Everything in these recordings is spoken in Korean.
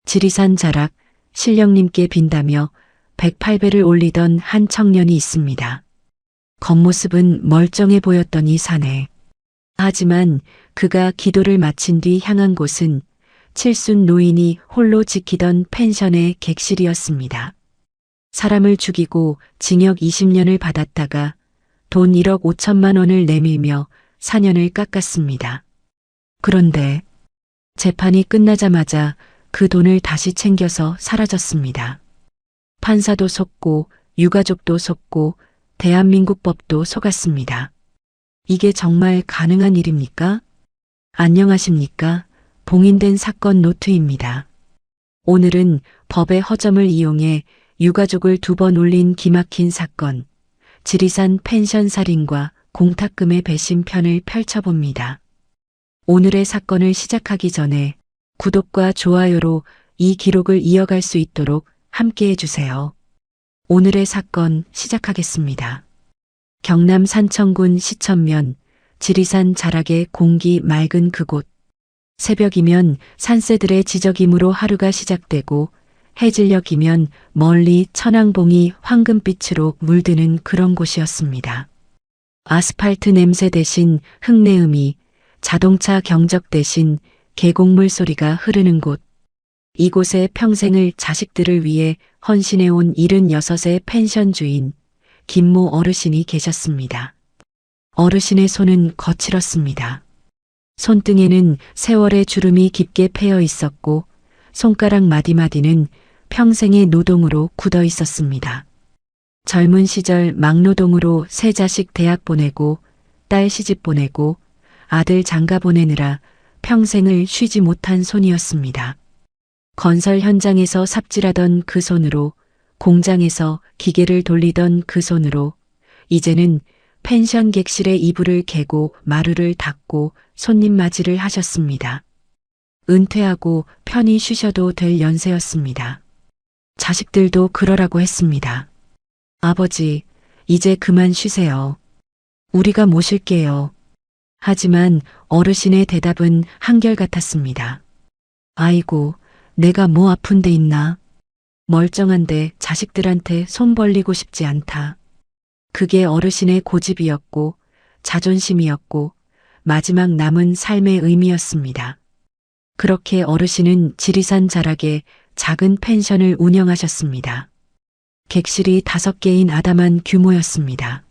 지리산 자락, 신령님께 빈다며 108배를 올리던 한 청년이 있습니다. 겉모습은 멀쩡해 보였던 이 사내. 하지만 그가 기도를 마친 뒤 향한 곳은 칠순 노인이 홀로 지키던 펜션의 객실이었습니다. 사람을 죽이고 징역 20년을 받았다가 돈 1억 5천만 원을 내밀며 사년을 깎았습니다. 그런데 재판이 끝나자마자 그 돈을 다시 챙겨서 사라졌습니다. 판사도 속고 유가족도 속고 대한민국 법도 속았습니다. 이게 정말 가능한 일입니까? 안녕하십니까? 봉인된 사건 노트입니다. 오늘은 법의 허점을 이용해 유가족을 2번 울린 기막힌 사건, 지리산 펜션 살인과 공탁금의 배신 편을 펼쳐봅니다. 오늘의 사건을 시작하기 전에 구독과 좋아요로 이 기록을 이어갈 수 있도록 함께해 주세요. 오늘의 사건 시작하겠습니다. 경남 산청군 시천면 지리산 자락의 공기 맑은 그곳. 새벽이면 산새들의 지저귀므로 하루가 시작되고 해질녘이면 멀리 천왕봉이 황금빛으로 물드는 그런 곳이었습니다. 아스팔트 냄새 대신 흙내음이, 자동차 경적 대신 계곡물 소리가 흐르는 곳. 이곳에 평생을 자식들을 위해 헌신해온 76의 펜션 주인 김모 어르신이 계셨습니다. 어르신의 손은 거칠었습니다. 손등에는 세월의 주름이 깊게 패여 있었고 손가락 마디마디는 평생의 노동으로 굳어 있었습니다. 젊은 시절 막노동으로 세 자식 대학 보내고 딸 시집 보내고 아들 장가 보내느라 평생을 쉬지 못한 손이었습니다. 건설 현장에서 삽질하던 그 손으로, 공장에서 기계를 돌리던 그 손으로 이제는 펜션 객실의 이불을 개고 마루를 닦고 손님 맞이를 하셨습니다. 은퇴하고 편히 쉬셔도 될 연세였습니다. 자식들도 그러라고 했습니다. 아버지, 이제 그만 쉬세요. 우리가 모실게요. 하지만 어르신의 대답은 한결같았습니다. 아이고, 내가 뭐 아픈 데 있나? 멀쩡한데 자식들한테 손 벌리고 싶지 않다. 그게 어르신의 고집이었고 자존심이었고 마지막 남은 삶의 의미였습니다. 그렇게 어르신은 지리산 자락에 작은 펜션을 운영하셨습니다. 객실이 5개인 아담한 규모였습니다.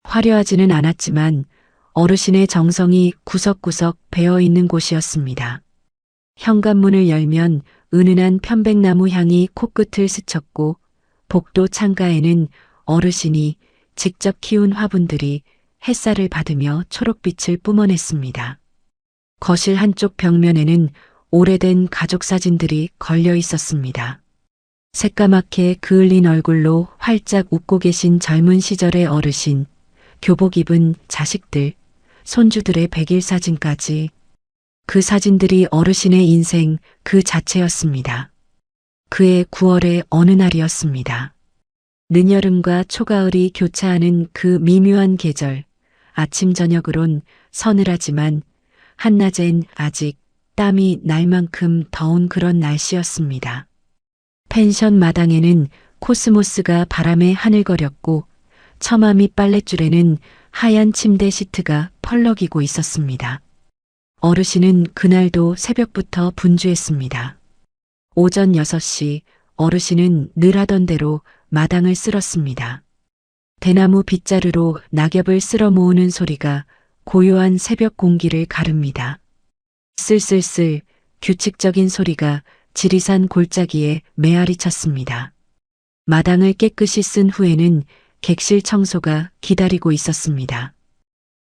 화려하지는 않았지만 어르신의 정성이 구석구석 배어있는 곳이었습니다. 현관문을 열면 은은한 편백나무 향이 코끝을 스쳤고 복도 창가에는 어르신이 직접 키운 화분들이 햇살을 받으며 초록빛을 뿜어냈습니다. 거실 한쪽 벽면에는 오래된 가족 사진들이 걸려 있었습니다. 새까맣게 그을린 얼굴로 활짝 웃고 계신 젊은 시절의 어르신, 교복 입은 자식들, 손주들의 100일 사진까지. 그 사진들이 어르신의 인생 그 자체였습니다. 그해 9월의 어느 날이었습니다. 늦여름과 초가을이 교차하는 그 미묘한 계절, 아침 저녁으론 서늘하지만 한낮엔 아직 땀이 날 만큼 더운 그런 날씨였습니다. 펜션 마당에는 코스모스가 바람에 하늘거렸고 처마 밑 빨랫줄에는 하얀 침대 시트가 펄럭이고 있었습니다. 어르신은 그날도 새벽부터 분주했습니다. 오전 6시 어르신은 늘 하던 대로 마당을 쓸었습니다. 대나무 빗자루로 낙엽을 쓸어 모으는 소리가 고요한 새벽 공기를 가릅니다. 쓸쓸쓸 규칙적인 소리가 지리산 골짜기에 메아리 쳤습니다. 마당을 깨끗이 쓴 후에는 객실 청소가 기다리고 있었습니다.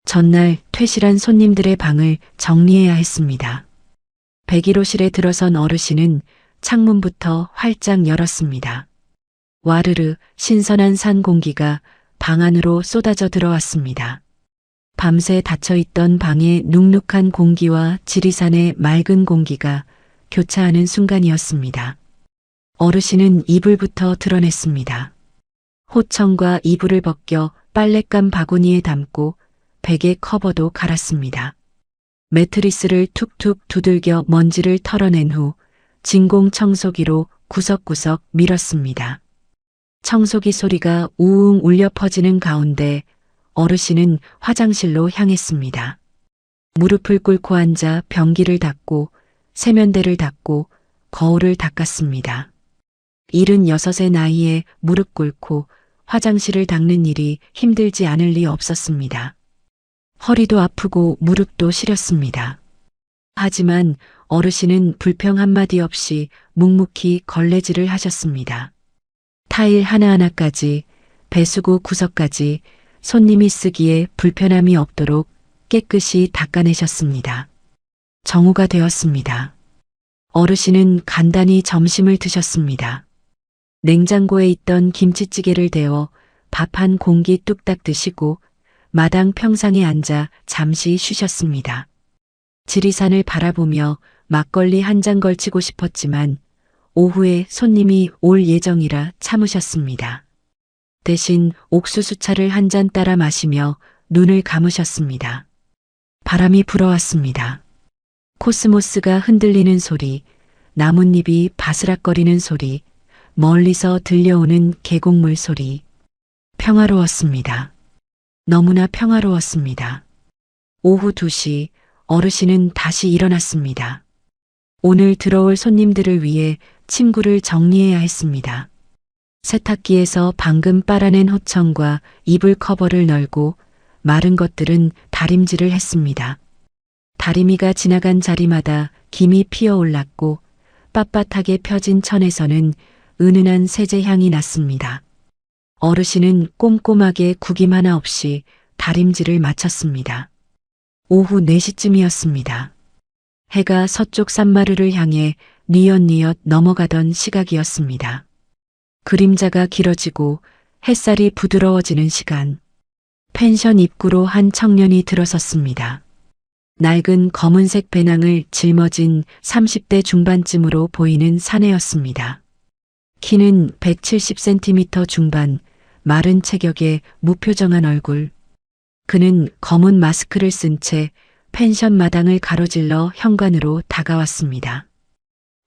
전날 퇴실한 손님들의 방을 정리해야 했습니다. 101호실에 들어선 어르신은 창문부터 활짝 열었습니다. 와르르 신선한 산 공기가 방 안으로 쏟아져 들어왔습니다. 밤새 닫혀있던 방의 눅눅한 공기와 지리산의 맑은 공기가 교차하는 순간이었습니다. 어르신은 이불부터 드러냈습니다. 호청과 이불을 벗겨 빨랫감 바구니에 담고 베개 커버도 갈았습니다. 매트리스를 툭툭 두들겨 먼지를 털어낸 후 진공 청소기로 구석구석 밀었습니다. 청소기 소리가 우웅 울려 퍼지는 가운데 어르신은 화장실로 향했습니다. 무릎을 꿇고 앉아 변기를 닦고 세면대를 닦고 거울을 닦았습니다. 76의 나이에 무릎 꿇고 화장실을 닦는 일이 힘들지 않을 리 없었습니다. 허리도 아프고 무릎도 시렸습니다. 하지만 어르신은 불평 한마디 없이 묵묵히 걸레질을 하셨습니다. 타일 하나하나까지, 배수구 구석까지 손님이 쓰기에 불편함이 없도록 깨끗이 닦아내셨습니다. 정오가 되었습니다. 어르신은 간단히 점심을 드셨습니다. 냉장고에 있던 김치찌개를 데워 밥 한 공기 뚝딱 드시고 마당 평상에 앉아 잠시 쉬셨습니다. 지리산을 바라보며 막걸리 한 잔 걸치고 싶었지만 오후에 손님이 올 예정이라 참으셨습니다. 대신 옥수수차를 한 잔 따라 마시며 눈을 감으셨습니다. 바람이 불어왔습니다. 코스모스가 흔들리는 소리, 나뭇잎이 바스락거리는 소리, 멀리서 들려오는 계곡물 소리. 평화로웠습니다. 너무나 평화로웠습니다. 오후 2시 어르신은 다시 일어났습니다. 오늘 들어올 손님들을 위해 침구를 정리해야 했습니다. 세탁기에서 방금 빨아낸 호청과 이불 커버를 널고 마른 것들은 다림질을 했습니다. 다리미가 지나간 자리마다 김이 피어올랐고 빳빳하게 펴진 천에서는 은은한 세제 향이 났습니다. 어르신은 꼼꼼하게 구김 하나 없이 다림질을 마쳤습니다. 오후 4시쯤이었습니다. 해가 서쪽 산마루를 향해 뉘엿뉘엿 넘어가던 시각이었습니다. 그림자가 길어지고 햇살이 부드러워지는 시간. 펜션 입구로 한 청년이 들어섰습니다. 낡은 검은색 배낭을 짊어진 30대 중반쯤으로 보이는 사내였습니다. 키는 170cm 중반, 마른 체격에 무표정한 얼굴. 그는 검은 마스크를 쓴 채 펜션 마당을 가로질러 현관으로 다가왔습니다.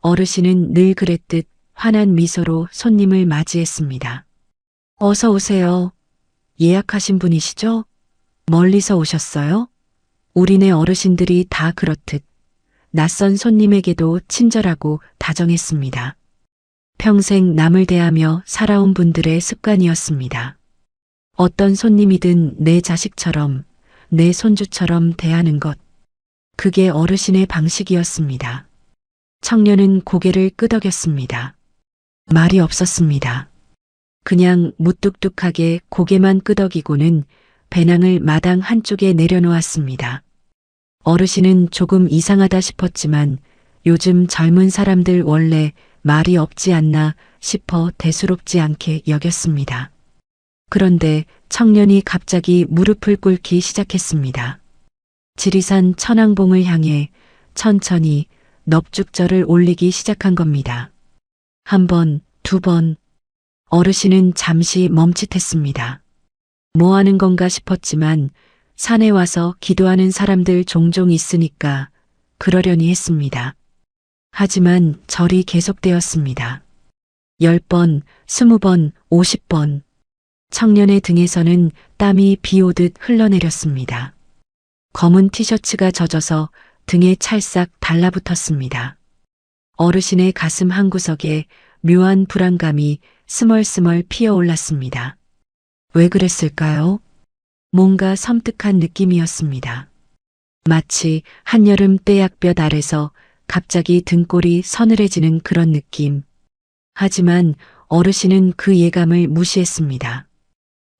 어르신은 늘 그랬듯 환한 미소로 손님을 맞이했습니다. 어서 오세요. 예약하신 분이시죠? 멀리서 오셨어요? 우리네 어르신들이 다 그렇듯 낯선 손님에게도 친절하고 다정했습니다. 평생 남을 대하며 살아온 분들의 습관이었습니다. 어떤 손님이든 내 자식처럼, 내 손주처럼 대하는 것. 그게 어르신의 방식이었습니다. 청년은 고개를 끄덕였습니다. 말이 없었습니다. 그냥 무뚝뚝하게 고개만 끄덕이고는 배낭을 마당 한쪽에 내려놓았습니다. 어르신은 조금 이상하다 싶었지만 요즘 젊은 사람들 원래 말이 없지 않나 싶어 대수롭지 않게 여겼습니다. 그런데 청년이 갑자기 무릎을 꿇기 시작했습니다. 지리산 천왕봉을 향해 천천히 넙죽절을 올리기 시작한 겁니다. 1번, 2번. 어르신은 잠시 멈칫했습니다. 뭐 하는 건가 싶었지만 산에 와서 기도하는 사람들 종종 있으니까 그러려니 했습니다. 하지만 절이 계속되었습니다. 10번, 20번, 50번. 청년의 등에서는 땀이 비 오듯 흘러내렸습니다. 검은 티셔츠가 젖어서 등에 찰싹 달라붙었습니다. 어르신의 가슴 한구석에 묘한 불안감이 스멀스멀 피어올랐습니다. 왜 그랬을까요? 뭔가 섬뜩한 느낌이었습니다. 마치 한여름 떼약볕 아래서 갑자기 등골이 서늘해지는 그런 느낌. 하지만 어르신은 그 예감을 무시했습니다.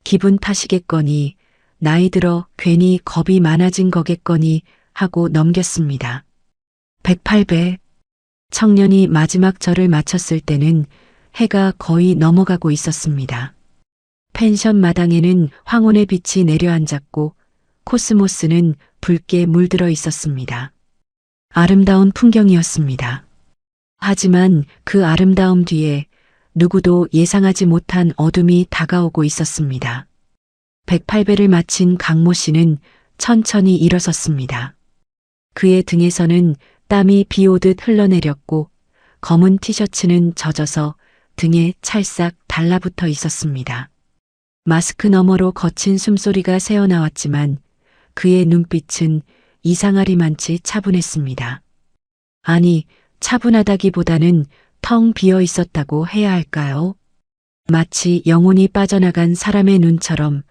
기분 탓이겠거니, 나이 들어 괜히 겁이 많아진 거겠거니 하고 넘겼습니다. 108배. 청년이 마지막 절을 마쳤을 때는 해가 거의 넘어가고 있었습니다. 펜션 마당에는 황혼의 빛이 내려앉았고 코스모스는 붉게 물들어 있었습니다. 아름다운 풍경이었습니다. 하지만 그 아름다움 뒤에 누구도 예상하지 못한 어둠이 다가오고 있었습니다. 108배를 마친 강모 씨는 천천히 일어섰습니다. 그의 등에서는 땀이 비 오듯 흘러내렸고 검은 티셔츠는 젖어서 등에 찰싹 달라붙어 있었습니다. 마스크 너머로 거친 숨소리가 새어나왔지만 그의 눈빛은 이상하리만치 차분했습니다. 아니, 차분하다기보다는 텅 비어 있었다고 해야 할까요? 마치 영혼이 빠져나간 사람의 눈처럼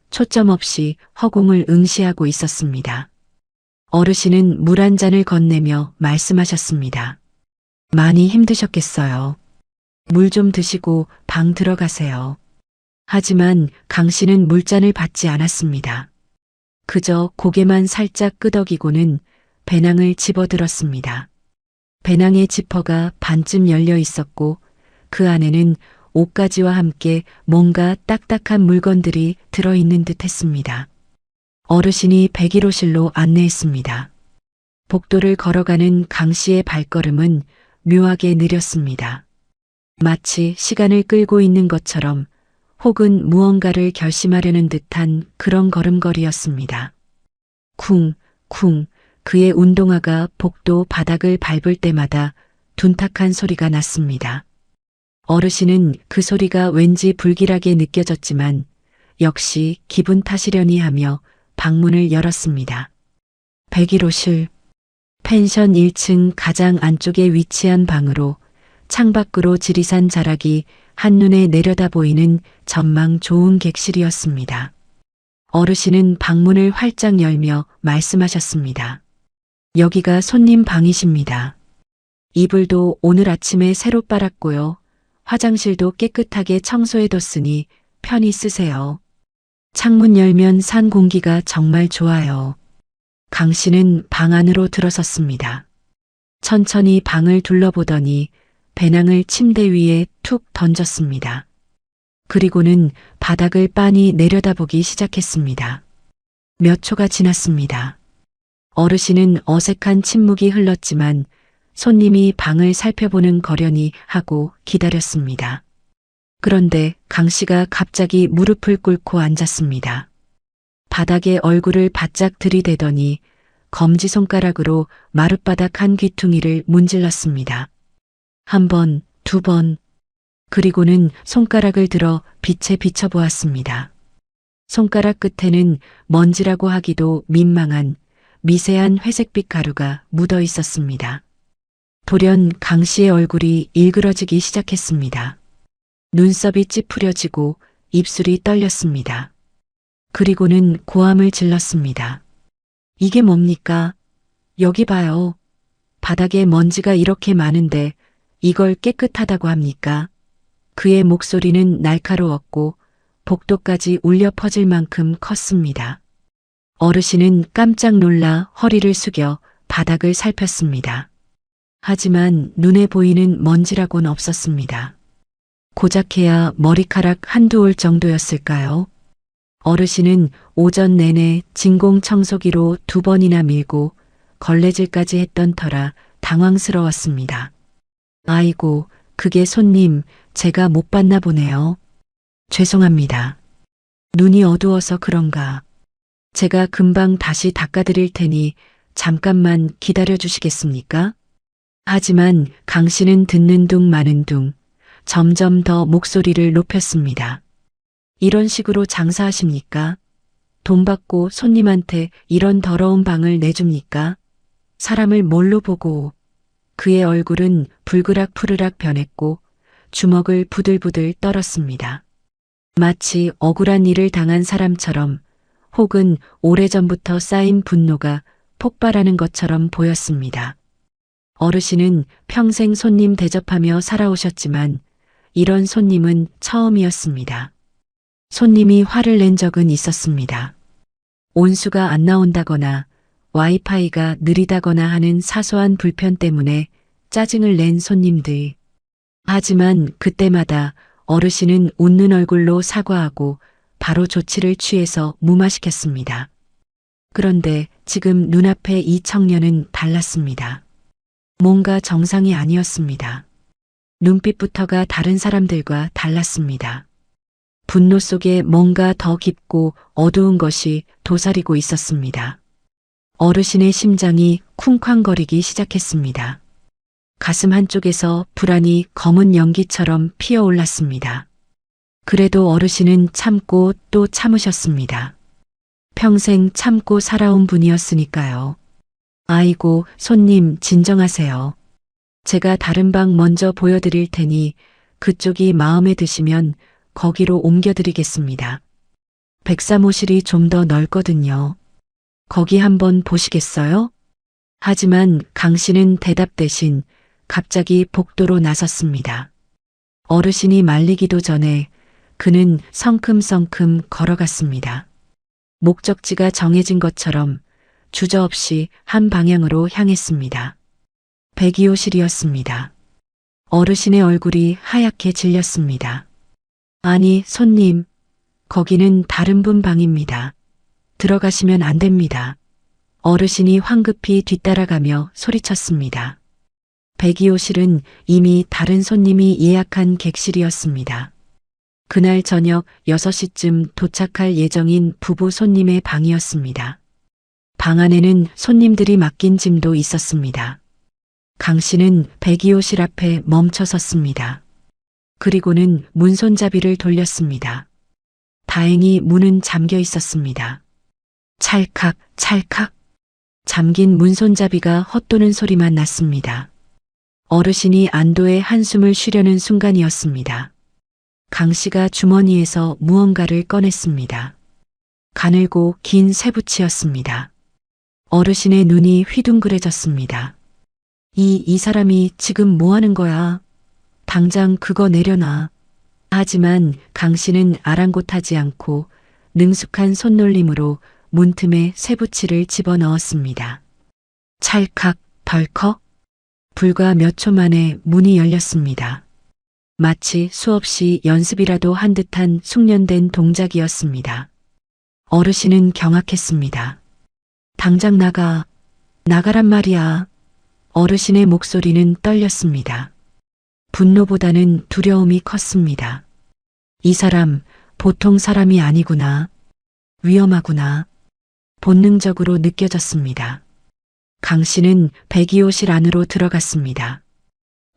초점 없이 허공을 응시하고 있었습니다. 어르신은 물 한 잔을 건네며 말씀하셨습니다. 많이 힘드셨겠어요. 물 좀 드시고 방 들어가세요. 하지만 강 씨는 물잔을 받지 않았습니다. 그저 고개만 살짝 끄덕이고는 배낭을 집어들었습니다. 배낭의 지퍼가 반쯤 열려 있었고 그 안에는 옷가지와 함께 뭔가 딱딱한 물건들이 들어있는 듯 했습니다. 어르신이 101호실로 안내했습니다. 복도를 걸어가는 강 씨의 발걸음은 묘하게 느렸습니다. 마치 시간을 끌고 있는 것처럼 혹은 무언가를 결심하려는 듯한 그런 걸음걸이였습니다. 쿵, 쿵, 그의 운동화가 복도 바닥을 밟을 때마다 둔탁한 소리가 났습니다. 어르신은 그 소리가 왠지 불길하게 느껴졌지만 역시 기분 탓이려니 하며 방문을 열었습니다. 101호실, 펜션 1층 가장 안쪽에 위치한 방으로 창밖으로 지리산 자락이 한눈에 내려다 보이는 전망 좋은 객실이었습니다. 어르신은 방문을 활짝 열며 말씀하셨습니다. 여기가 손님 방이십니다. 이불도 오늘 아침에 새로 빨았고요. 화장실도 깨끗하게 청소해뒀으니 편히 쓰세요. 창문 열면 산 공기가 정말 좋아요. 강 씨는 방 안으로 들어섰습니다. 천천히 방을 둘러보더니 배낭을 침대 위에 툭 던졌습니다. 그리고는 바닥을 빤히 내려다보기 시작했습니다. 몇 초가 지났습니다. 어르신은 어색한 침묵이 흘렀지만 손님이 방을 살펴보는 거려니 하고 기다렸습니다. 그런데 강 씨가 갑자기 무릎을 꿇고 앉았습니다. 바닥에 얼굴을 바짝 들이대더니 검지손가락으로 마룻바닥 한 귀퉁이를 문질렀습니다. 한 번, 두 번, 그리고는 손가락을 들어 빛에 비춰보았습니다. 손가락 끝에는 먼지라고 하기도 민망한 미세한 회색빛 가루가 묻어 있었습니다. 돌연 강 씨의 얼굴이 일그러지기 시작했습니다. 눈썹이 찌푸려지고 입술이 떨렸습니다. 그리고는 고함을 질렀습니다. 이게 뭡니까? 여기 봐요. 바닥에 먼지가 이렇게 많은데 이걸 깨끗하다고 합니까? 그의 목소리는 날카로웠고 복도까지 울려 퍼질 만큼 컸습니다. 어르신은 깜짝 놀라 허리를 숙여 바닥을 살폈습니다. 하지만 눈에 보이는 먼지라고는 없었습니다. 고작해야 머리카락 한두 올 정도였을까요? 어르신은 오전 내내 진공 청소기로 2번이나 밀고 걸레질까지 했던 터라 당황스러웠습니다. 아이고, 그게 손님, 제가 못 봤나 보네요. 죄송합니다. 눈이 어두워서 그런가. 제가 금방 다시 닦아드릴 테니 잠깐만 기다려 주시겠습니까? 하지만 강 씨는 듣는 둥 마는 둥 점점 더 목소리를 높였습니다. 이런 식으로 장사하십니까? 돈 받고 손님한테 이런 더러운 방을 내줍니까? 사람을 뭘로 보고. 그의 얼굴은 불그락 푸르락 변했고 주먹을 부들부들 떨었습니다. 마치 억울한 일을 당한 사람처럼 혹은 오래전부터 쌓인 분노가 폭발하는 것처럼 보였습니다. 어르신은 평생 손님 대접하며 살아오셨지만 이런 손님은 처음이었습니다. 손님이 화를 낸 적은 있었습니다. 온수가 안 나온다거나 와이파이가 느리다거나 하는 사소한 불편 때문에 짜증을 낸 손님들. 하지만 그때마다 어르신은 웃는 얼굴로 사과하고 바로 조치를 취해서 무마시켰습니다. 그런데 지금 눈앞에 이 청년은 달랐습니다. 뭔가 정상이 아니었습니다. 눈빛부터가 다른 사람들과 달랐습니다. 분노 속에 뭔가 더 깊고 어두운 것이 도사리고 있었습니다. 어르신의 심장이 쿵쾅거리기 시작했습니다. 가슴 한쪽에서 불안이 검은 연기처럼 피어올랐습니다. 그래도 어르신은 참고 또 참으셨습니다. 평생 참고 살아온 분이었으니까요. 아이고, 손님 진정하세요. 제가 다른 방 먼저 보여드릴 테니 그쪽이 마음에 드시면 거기로 옮겨드리겠습니다. 백사모실이 좀 더 넓거든요. 거기 한번 보시겠어요? 하지만 강 씨는 대답 대신 갑자기 복도로 나섰습니다. 어르신이 말리기도 전에 그는 성큼성큼 걸어갔습니다. 목적지가 정해진 것처럼 주저없이 한 방향으로 향했습니다. 102호실이었습니다. 어르신의 얼굴이 하얗게 질렸습니다. 아니, 손님, 거기는 다른 분 방입니다. 들어가시면 안 됩니다. 어르신이 황급히 뒤따라가며 소리쳤습니다. 102호실은 이미 다른 손님이 예약한 객실이었습니다. 그날 저녁 6시쯤 도착할 예정인 부부 손님의 방이었습니다. 방 안에는 손님들이 맡긴 짐도 있었습니다. 강 씨는 102호실 앞에 멈춰 섰습니다. 그리고는 문 손잡이를 돌렸습니다. 다행히 문은 잠겨 있었습니다. 찰칵, 찰칵. 잠긴 문 손잡이가 헛도는 소리만 났습니다. 어르신이 안도의 한숨을 쉬려는 순간이었습니다. 강 씨가 주머니에서 무언가를 꺼냈습니다. 가늘고 긴 쇠붙이였습니다. 어르신의 눈이 휘둥그레졌습니다. 이 사람이 지금 뭐 하는 거야? 당장 그거 내려놔. 하지만 강 씨는 아랑곳하지 않고 능숙한 손놀림으로 문틈에 쇠붙이를 집어넣었습니다. 찰칵, 덜컥. 불과 몇 초 만에 문이 열렸습니다. 마치 수없이 연습이라도 한 듯한 숙련된 동작이었습니다. 어르신은 경악했습니다. 당장 나가란 말이야. 어르신의 목소리는 떨렸습니다. 분노보다는 두려움이 컸습니다. 이 사람 보통 사람이 아니구나. 위험하구나. 본능적으로 느껴졌습니다. 강 씨는 102호실 안으로 들어갔습니다.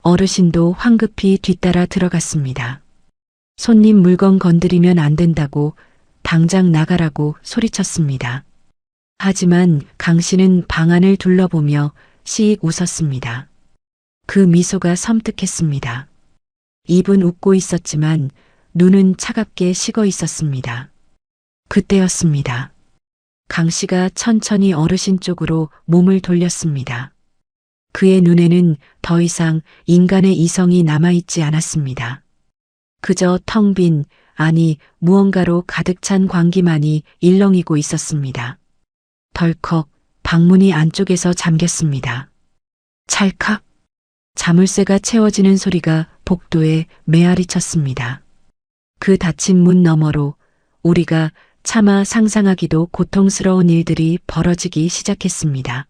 어르신도 황급히 뒤따라 들어갔습니다. 손님 물건 건드리면 안 된다고 당장 나가라고 소리쳤습니다. 하지만 강 씨는 방 안을 둘러보며 씩 웃었습니다. 그 미소가 섬뜩했습니다. 입은 웃고 있었지만 눈은 차갑게 식어 있었습니다. 그때였습니다. 강 씨가 천천히 어르신 쪽으로 몸을 돌렸습니다. 그의 눈에는 더 이상 인간의 이성이 남아있지 않았습니다. 그저 텅 빈, 아니 무언가로 가득 찬 광기만이 일렁이고 있었습니다. 덜컥 방문이 안쪽에서 잠겼습니다. 찰칵. 자물쇠가 채워지는 소리가 복도에 메아리 쳤습니다. 그 닫힌 문 너머로 우리가 차마 상상하기도 고통스러운 일들이 벌어지기 시작했습니다.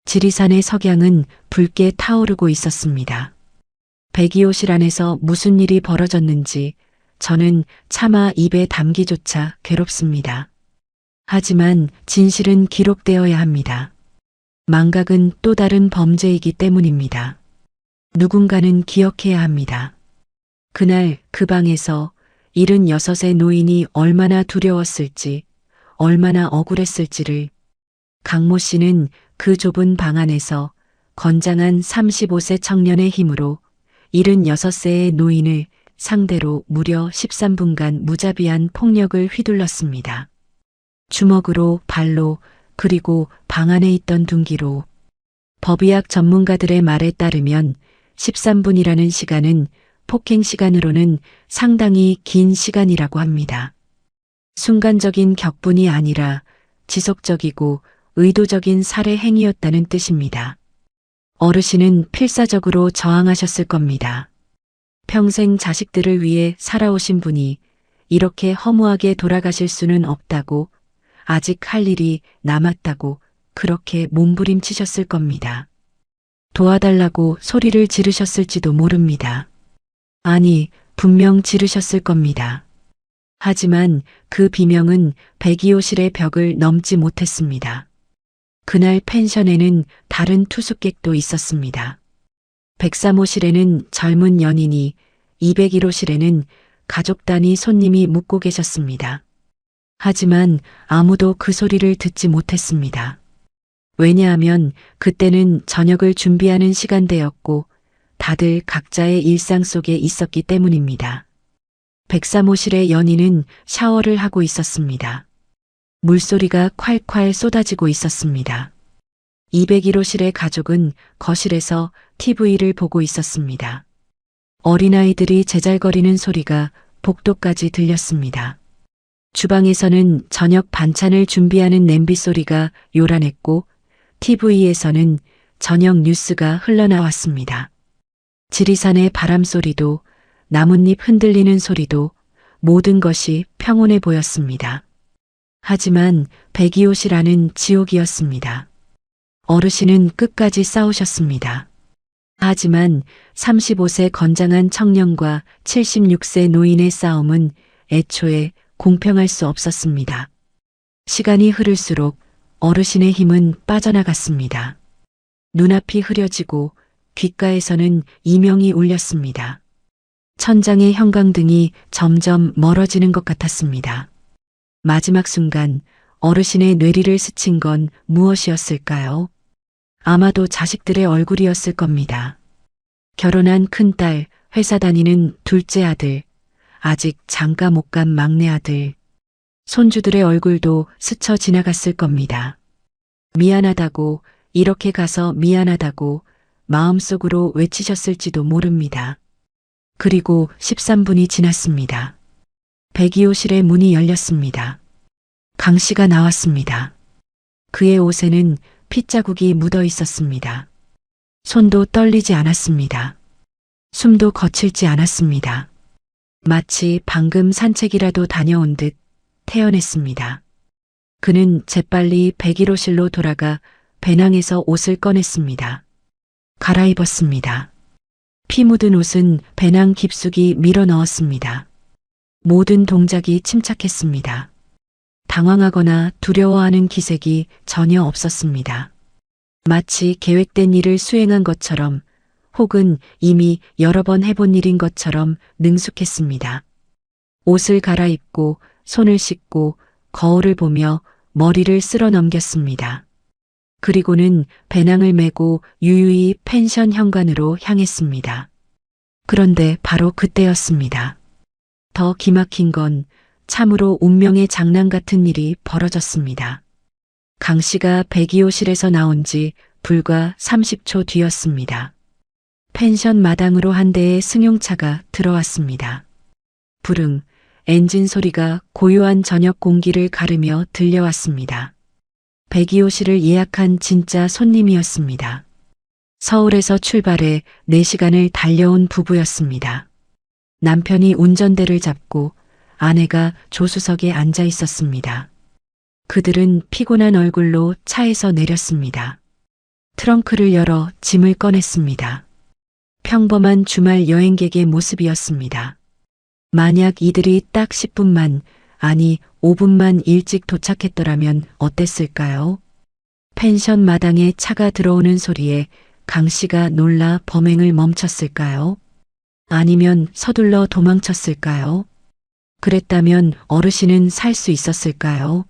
지리산의 석양은 붉게 타오르고 있었습니다. 102호실 안에서 무슨 일이 벌어졌는지 저는 차마 입에 담기조차 괴롭습니다. 하지만 진실은 기록되어야 합니다. 망각은 또 다른 범죄이기 때문입니다. 누군가는 기억해야 합니다. 그날 그 방에서 76의 노인이 얼마나 두려웠을지, 얼마나 억울했을지를 강모 씨는 그 좁은 방 안에서 건장한 35세 청년의 힘으로 76세의 노인을 상대로 무려 13분간 무자비한 폭력을 휘둘렀습니다. 주먹으로, 발로, 그리고 방 안에 있던 둔기로. 법의학 전문가들의 말에 따르면 13분이라는 시간은 폭행 시간으로는 상당히 긴 시간이라고 합니다. 순간적인 격분이 아니라 지속적이고 의도적인 살해 행위였다는 뜻입니다. 어르신은 필사적으로 저항하셨을 겁니다. 평생 자식들을 위해 살아오신 분이 이렇게 허무하게 돌아가실 수는 없다고, 아직 할 일이 남았다고 그렇게 몸부림치셨을 겁니다. 도와달라고 소리를 지르셨을지도 모릅니다. 아니, 분명 지르셨을 겁니다. 하지만 그 비명은 102호실의 벽을 넘지 못했습니다. 그날 펜션에는 다른 투숙객도 있었습니다. 103호실에는 젊은 연인이, 201호실에는 가족 단위 손님이 묵고 계셨습니다. 하지만 아무도 그 소리를 듣지 못했습니다. 왜냐하면 그때는 저녁을 준비하는 시간대였고 다들 각자의 일상 속에 있었기 때문입니다. 103호실의 연인은 샤워를 하고 있었습니다. 물소리가 콸콸 쏟아지고 있었습니다. 201호실의 가족은 거실에서 TV를 보고 있었습니다. 어린아이들이 제잘거리는 소리가 복도까지 들렸습니다. 주방에서는 저녁 반찬을 준비하는 냄비 소리가 요란했고 TV에서는 저녁 뉴스가 흘러나왔습니다. 지리산의 바람 소리도 나뭇잎 흔들리는 소리도 모든 것이 평온해 보였습니다. 하지만 102호실 안은 지옥이었습니다. 어르신은 끝까지 싸우셨습니다. 하지만 35세 건장한 청년과 76세 노인의 싸움은 애초에 공평할 수 없었습니다. 시간이 흐를수록 어르신의 힘은 빠져나갔습니다. 눈앞이 흐려지고 귓가에서는 이명이 울렸습니다. 천장의 형광등이 점점 멀어지는 것 같았습니다. 마지막 순간 어르신의 뇌리를 스친 건 무엇이었을까요? 아마도 자식들의 얼굴이었을 겁니다. 결혼한 큰딸, 회사 다니는 둘째 아들, 아직 장가 못 간 막내 아들, 손주들의 얼굴도 스쳐 지나갔을 겁니다. 미안하다고, 이렇게 가서 미안하다고 마음속으로 외치셨을지도 모릅니다. 그리고 13분이 지났습니다. 102호실의 문이 열렸습니다. 강 씨가 나왔습니다. 그의 옷에는 핏자국이 묻어 있었습니다. 손도 떨리지 않았습니다. 숨도 거칠지 않았습니다. 마치 방금 산책이라도 다녀온 듯 태연했습니다. 그는 재빨리 101호실로 돌아가 배낭에서 옷을 꺼냈습니다. 갈아입었습니다. 피 묻은 옷은 배낭 깊숙이 밀어 넣었습니다. 모든 동작이 침착했습니다. 당황하거나 두려워하는 기색이 전혀 없었습니다. 마치 계획된 일을 수행한 것처럼 혹은 이미 여러 번 해본 일인 것처럼 능숙했습니다. 옷을 갈아입고 손을 씻고 거울을 보며 머리를 쓸어 넘겼습니다. 그리고는 배낭을 메고 유유히 펜션 현관으로 향했습니다. 그런데 바로 그때였습니다. 더 기막힌 건 참으로 운명의 장난 같은 일이 벌어졌습니다. 강 씨가 102호실에서 나온 지 불과 30초 뒤였습니다. 펜션 마당으로 한 대의 승용차가 들어왔습니다. 부릉, 엔진 소리가 고요한 저녁 공기를 가르며 들려왔습니다. 102호실을 예약한 진짜 손님이었습니다. 서울에서 출발해 4시간을 달려온 부부였습니다. 남편이 운전대를 잡고 아내가 조수석에 앉아 있었습니다. 그들은 피곤한 얼굴로 차에서 내렸습니다. 트렁크를 열어 짐을 꺼냈습니다. 평범한 주말 여행객의 모습이었습니다. 만약 이들이 딱 10분만, 아니 5분만 일찍 도착했더라면 어땠을까요? 펜션 마당에 차가 들어오는 소리에 강 씨가 놀라 범행을 멈췄을까요? 아니면 서둘러 도망쳤을까요? 그랬다면 어르신은 살 수 있었을까요?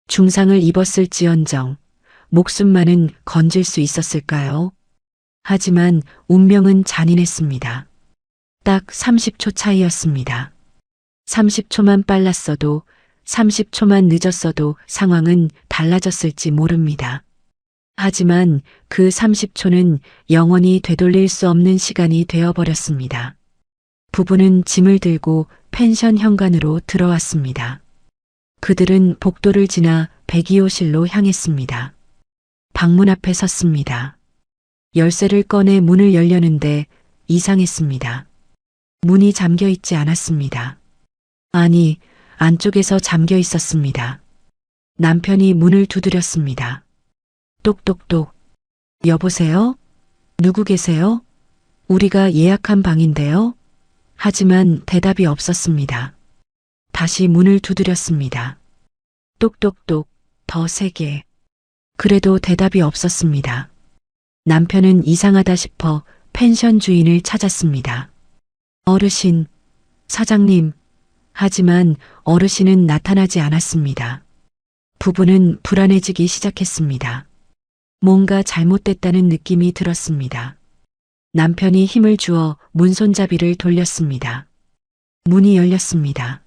중상을 입었을지언정 목숨만은 건질 수 있었을까요? 하지만 운명은 잔인했습니다. 딱 30초 차이였습니다. 30초만 빨랐어도 30초만 늦었어도 상황은 달라졌을지 모릅니다. 하지만 그 30초는 영원히 되돌릴 수 없는 시간이 되어버렸습니다. 부부는 짐을 들고 펜션 현관으로 들어왔습니다. 그들은 복도를 지나 102호실로 향했습니다. 방문 앞에 섰습니다. 열쇠를 꺼내 문을 열려는데 이상했습니다. 문이 잠겨 있지 않았습니다. 아니, 안쪽에서 잠겨 있었습니다. 남편이 문을 두드렸습니다. 똑똑똑. 여보세요? 누구 계세요? 우리가 예약한 방인데요. 하지만 대답이 없었습니다. 다시 문을 두드렸습니다. 똑똑똑. 더 세게. 그래도 대답이 없었습니다. 남편은 이상하다 싶어 펜션 주인을 찾았습니다. 어르신, 사장님. 하지만 어르신은 나타나지 않았습니다. 부부는 불안해지기 시작했습니다. 뭔가 잘못됐다는 느낌이 들었습니다. 남편이 힘을 주어 문손잡이를 돌렸습니다. 문이 열렸습니다.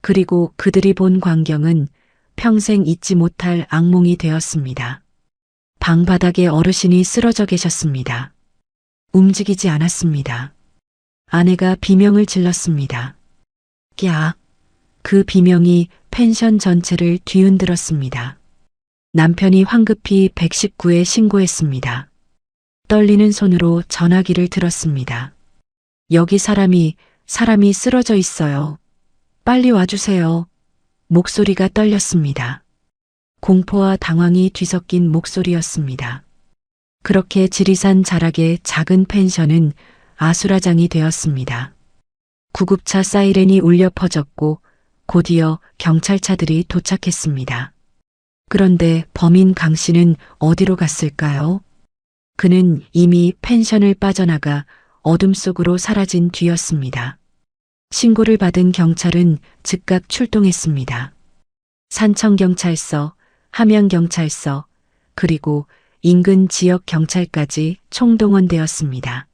그리고 그들이 본 광경은 평생 잊지 못할 악몽이 되었습니다. 방바닥에 어르신이 쓰러져 계셨습니다. 움직이지 않았습니다. 아내가 비명을 질렀습니다. 야! 그 비명이 펜션 전체를 뒤흔들었습니다. 남편이 황급히 119에 신고했습니다. 떨리는 손으로 전화기를 들었습니다. 여기 사람이 쓰러져 있어요. 빨리 와주세요. 목소리가 떨렸습니다. 공포와 당황이 뒤섞인 목소리였습니다. 그렇게 지리산 자락의 작은 펜션은 아수라장이 되었습니다. 구급차 사이렌이 울려 퍼졌고 곧이어 경찰차들이 도착했습니다. 그런데 범인 강 씨는 어디로 갔을까요? 그는 이미 펜션을 빠져나가 어둠 속으로 사라진 뒤였습니다. 신고를 받은 경찰은 즉각 출동했습니다. 산청경찰서, 함양경찰서, 그리고 인근 지역 경찰까지 총동원되었습니다.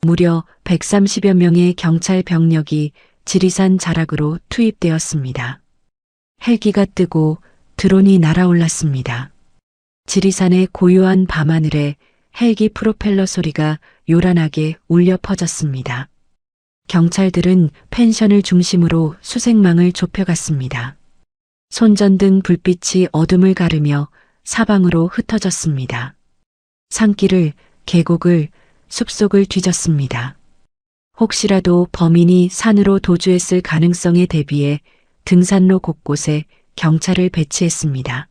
무려 130여 명의 경찰 병력이 지리산 자락으로 투입되었습니다. 헬기가 뜨고 드론이 날아올랐습니다. 지리산의 고요한 밤하늘에 헬기 프로펠러 소리가 요란하게 울려 퍼졌습니다. 경찰들은 펜션을 중심으로 수색망을 좁혀갔습니다. 손전등 불빛이 어둠을 가르며 사방으로 흩어졌습니다. 산길을, 계곡을, 숲속을 뒤졌습니다. 혹시라도 범인이 산으로 도주했을 가능성에 대비해 등산로 곳곳에 경찰을 배치했습니다.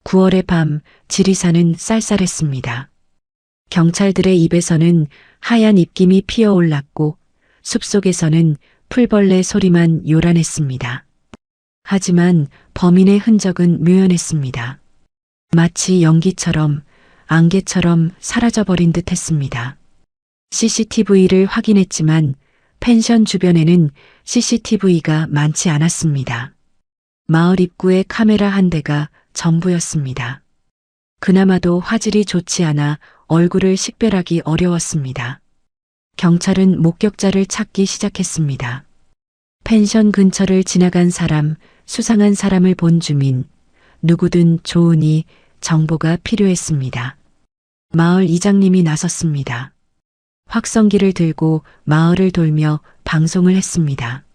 9월의 밤, 지리산은 쌀쌀했습니다. 경찰들의 입에서는 하얀 입김이 피어올랐고 숲속에서는 풀벌레 소리만 요란했습니다. 하지만 범인의 흔적은 묘연했습니다. 마치 연기처럼, 안개처럼 사라져버린 듯 했습니다. CCTV를 확인했지만 펜션 주변에는 CCTV가 많지 않았습니다. 마을 입구의 카메라 한 대가 전부였습니다. 그나마도 화질이 좋지 않아 얼굴을 식별하기 어려웠습니다. 경찰은 목격자를 찾기 시작했습니다. 펜션 근처를 지나간 사람, 수상한 사람을 본 주민, 누구든 좋으니 정보가 필요했습니다. 마을 이장님이 나섰습니다. 확성기를 들고 마을을 돌며 방송을 했습니다.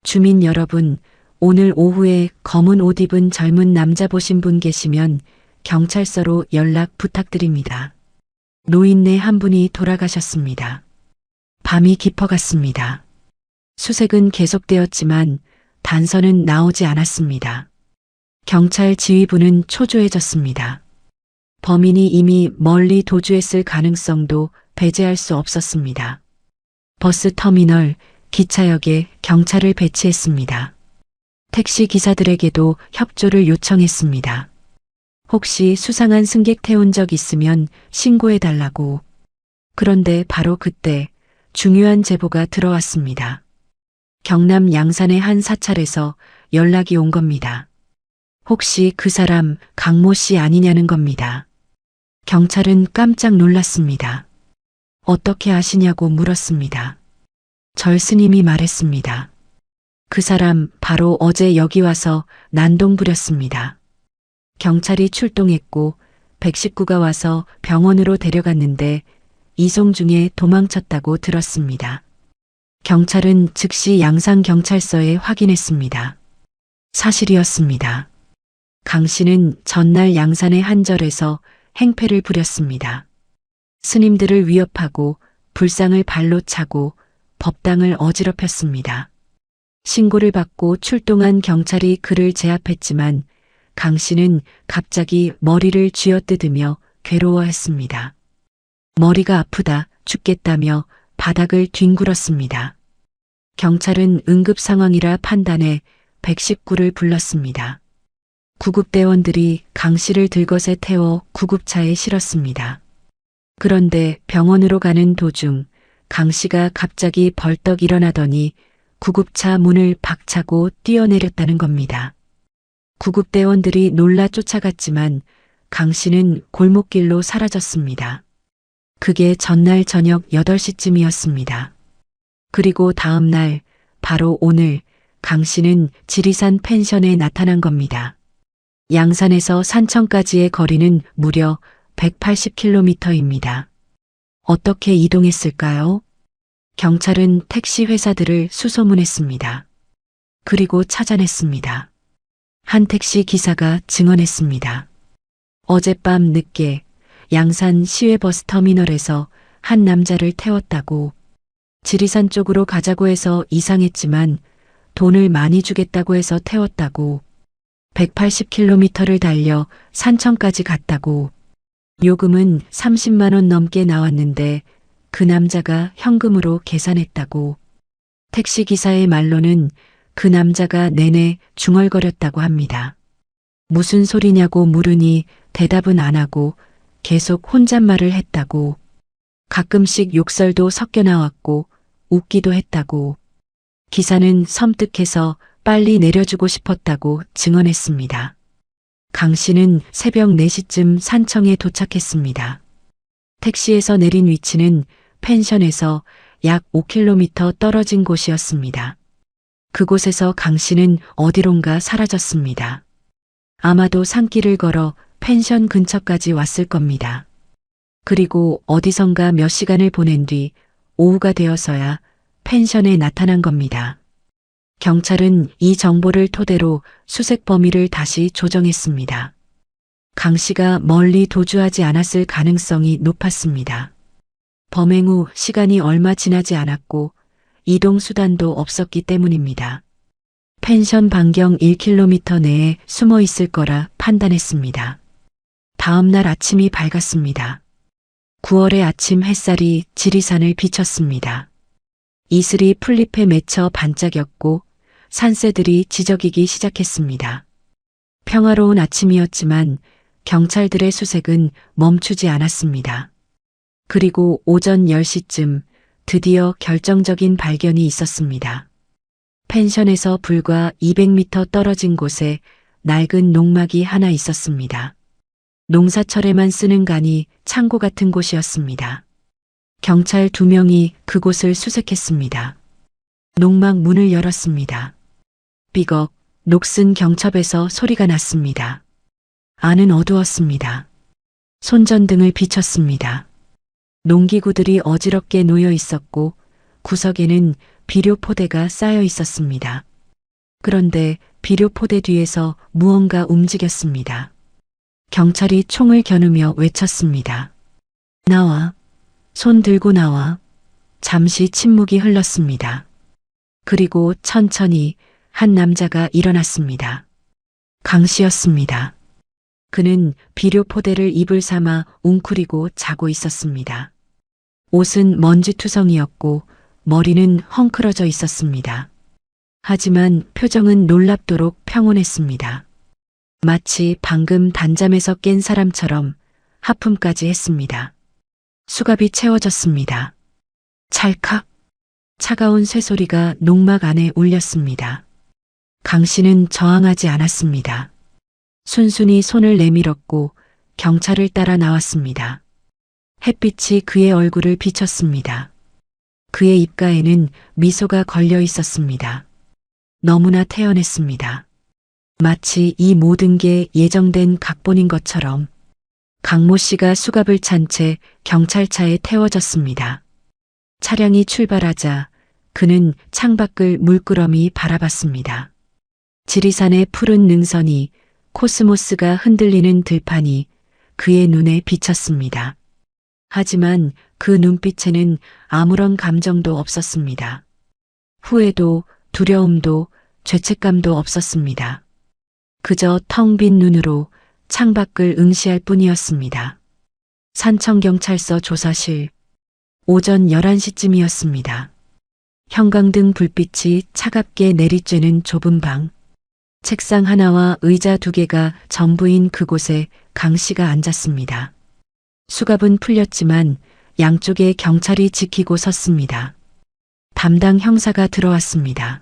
주민 여러분, 오늘 오후에 검은 옷 입은 젊은 남자 보신 분 계시면 경찰서로 연락 부탁드립니다. 노인네 한 분이 돌아가셨습니다. 밤이 깊어갔습니다. 수색은 계속되었지만 단서는 나오지 않았습니다. 경찰 지휘부는 초조해졌습니다. 범인이 이미 멀리 도주했을 가능성도 배제할 수 없었습니다. 버스 터미널, 기차역에 경찰을 배치했습니다. 택시 기사들에게도 협조를 요청했습니다. 혹시 수상한 승객 태운 적 있으면 신고해달라고. 그런데 바로 그때 중요한 제보가 들어왔습니다. 경남 양산의 한 사찰에서 연락이 온 겁니다. 혹시 그 사람 강모 씨 아니냐는 겁니다. 경찰은 깜짝 놀랐습니다. 어떻게 아시냐고 물었습니다. 절 스님이 말했습니다. 그 사람 바로 어제 여기 와서 난동 부렸습니다. 경찰이 출동했고 119가 와서 병원으로 데려갔는데 이송 중에 도망쳤다고 들었습니다. 경찰은 즉시 양산경찰서에 확인했습니다. 사실이었습니다. 강 씨는 전날 양산의 한 절에서 행패를 부렸습니다. 스님들을 위협하고 불상을 발로 차고 법당을 어지럽혔습니다. 신고를 받고 출동한 경찰이 그를 제압했지만 강 씨는 갑자기 머리를 쥐어뜯으며 괴로워했습니다. 머리가 아프다, 죽겠다며 바닥을 뒹굴었습니다. 경찰은 응급 상황이라 판단해 119를 불렀습니다. 구급대원들이 강 씨를 들것에 태워 구급차에 실었습니다. 그런데 병원으로 가는 도중 강 씨가 갑자기 벌떡 일어나더니 구급차 문을 박차고 뛰어내렸다는 겁니다. 구급대원들이 놀라 쫓아갔지만 강 씨는 골목길로 사라졌습니다. 그게 전날 저녁 8시쯤이었습니다. 그리고 다음 날, 바로 오늘 강 씨는 지리산 펜션에 나타난 겁니다. 양산에서 산청까지의 거리는 무려 180km입니다. 어떻게 이동했을까요? 경찰은 택시 회사들을 수소문했습니다. 그리고 찾아냈습니다. 한 택시 기사가 증언했습니다. 어젯밤 늦게 양산 시외버스 터미널에서 한 남자를 태웠다고, 지리산 쪽으로 가자고 해서 이상했지만 돈을 많이 주겠다고 해서 태웠다고, 180km를 달려 산청까지 갔다고, 요금은 30만 원 넘게 나왔는데 그 남자가 현금으로 계산했다고, 택시기사의 말로는 그 남자가 내내 중얼거렸다고 합니다. 무슨 소리냐고 물으니 대답은 안 하고 계속 혼잣말을 했다고, 가끔씩 욕설도 섞여 나왔고 웃기도 했다고, 기사는 섬뜩해서 빨리 내려주고 싶었다고 증언했습니다. 강 씨는 새벽 4시쯤 산청에 도착했습니다. 택시에서 내린 위치는 펜션에서 약 5km 떨어진 곳이었습니다. 그곳에서 강 씨는 어디론가 사라졌습니다. 아마도 산길을 걸어 펜션 근처까지 왔을 겁니다. 그리고 어디선가 몇 시간을 보낸 뒤 오후가 되어서야 펜션에 나타난 겁니다. 경찰은 이 정보를 토대로 수색 범위를 다시 조정했습니다. 강 씨가 멀리 도주하지 않았을 가능성이 높았습니다. 범행 후 시간이 얼마 지나지 않았고 이동 수단도 없었기 때문입니다. 펜션 반경 1km 내에 숨어 있을 거라 판단했습니다. 다음 날 아침이 밝았습니다. 9월의 아침 햇살이 지리산을 비쳤습니다. 이슬이 풀잎에 맺혀 반짝였고 산새들이 지저귀기 시작했습니다. 평화로운 아침이었지만 경찰들의 수색은 멈추지 않았습니다. 그리고 오전 10시쯤 드디어 결정적인 발견이 있었습니다. 펜션에서 불과 200m 떨어진 곳에 낡은 농막이 하나 있었습니다. 농사철에만 쓰는 간이 창고 같은 곳이었습니다. 경찰 2명이 그곳을 수색했습니다. 농막 문을 열었습니다. 삐걱, 녹슨 경첩에서 소리가 났습니다. 안은 어두웠습니다. 손전등을 비췄습니다. 농기구들이 어지럽게 놓여 있었고 구석에는 비료포대가 쌓여 있었습니다. 그런데 비료포대 뒤에서 무언가 움직였습니다. 경찰이 총을 겨누며 외쳤습니다. 나와. 손 들고 나와. 잠시 침묵이 흘렀습니다. 그리고 천천히 한 남자가 일어났습니다. 강 씨였습니다. 그는 비료포대를 입을 삼아 웅크리고 자고 있었습니다. 옷은 먼지투성이었고 머리는 헝클어져 있었습니다. 하지만 표정은 놀랍도록 평온했습니다. 마치 방금 단잠에서 깬 사람처럼 하품까지 했습니다. 수갑이 채워졌습니다. 찰칵. 차가운 쇠소리가 농막 안에 울렸습니다. 강 씨는 저항하지 않았습니다. 순순히 손을 내밀었고 경찰을 따라 나왔습니다. 햇빛이 그의 얼굴을 비쳤습니다. 그의 입가에는 미소가 걸려 있었습니다. 너무나 태연했습니다. 마치 이 모든 게 예정된 각본인 것처럼. 강모 씨가 수갑을 찬 채 경찰차에 태워졌습니다. 차량이 출발하자 그는 창밖을 물끄러미 바라봤습니다. 지리산의 푸른 능선이, 코스모스가 흔들리는 들판이 그의 눈에 비쳤습니다. 하지만 그 눈빛에는 아무런 감정도 없었습니다. 후회도, 두려움도, 죄책감도 없었습니다. 그저 텅 빈 눈으로 창밖을 응시할 뿐이었습니다. 산청경찰서 조사실. 오전 11시쯤이었습니다. 형광등 불빛이 차갑게 내리쬐는 좁은 방. 책상 하나와 의자 2개가 전부인 그곳에 강 씨가 앉았습니다. 수갑은 풀렸지만 양쪽에 경찰이 지키고 섰습니다. 담당 형사가 들어왔습니다.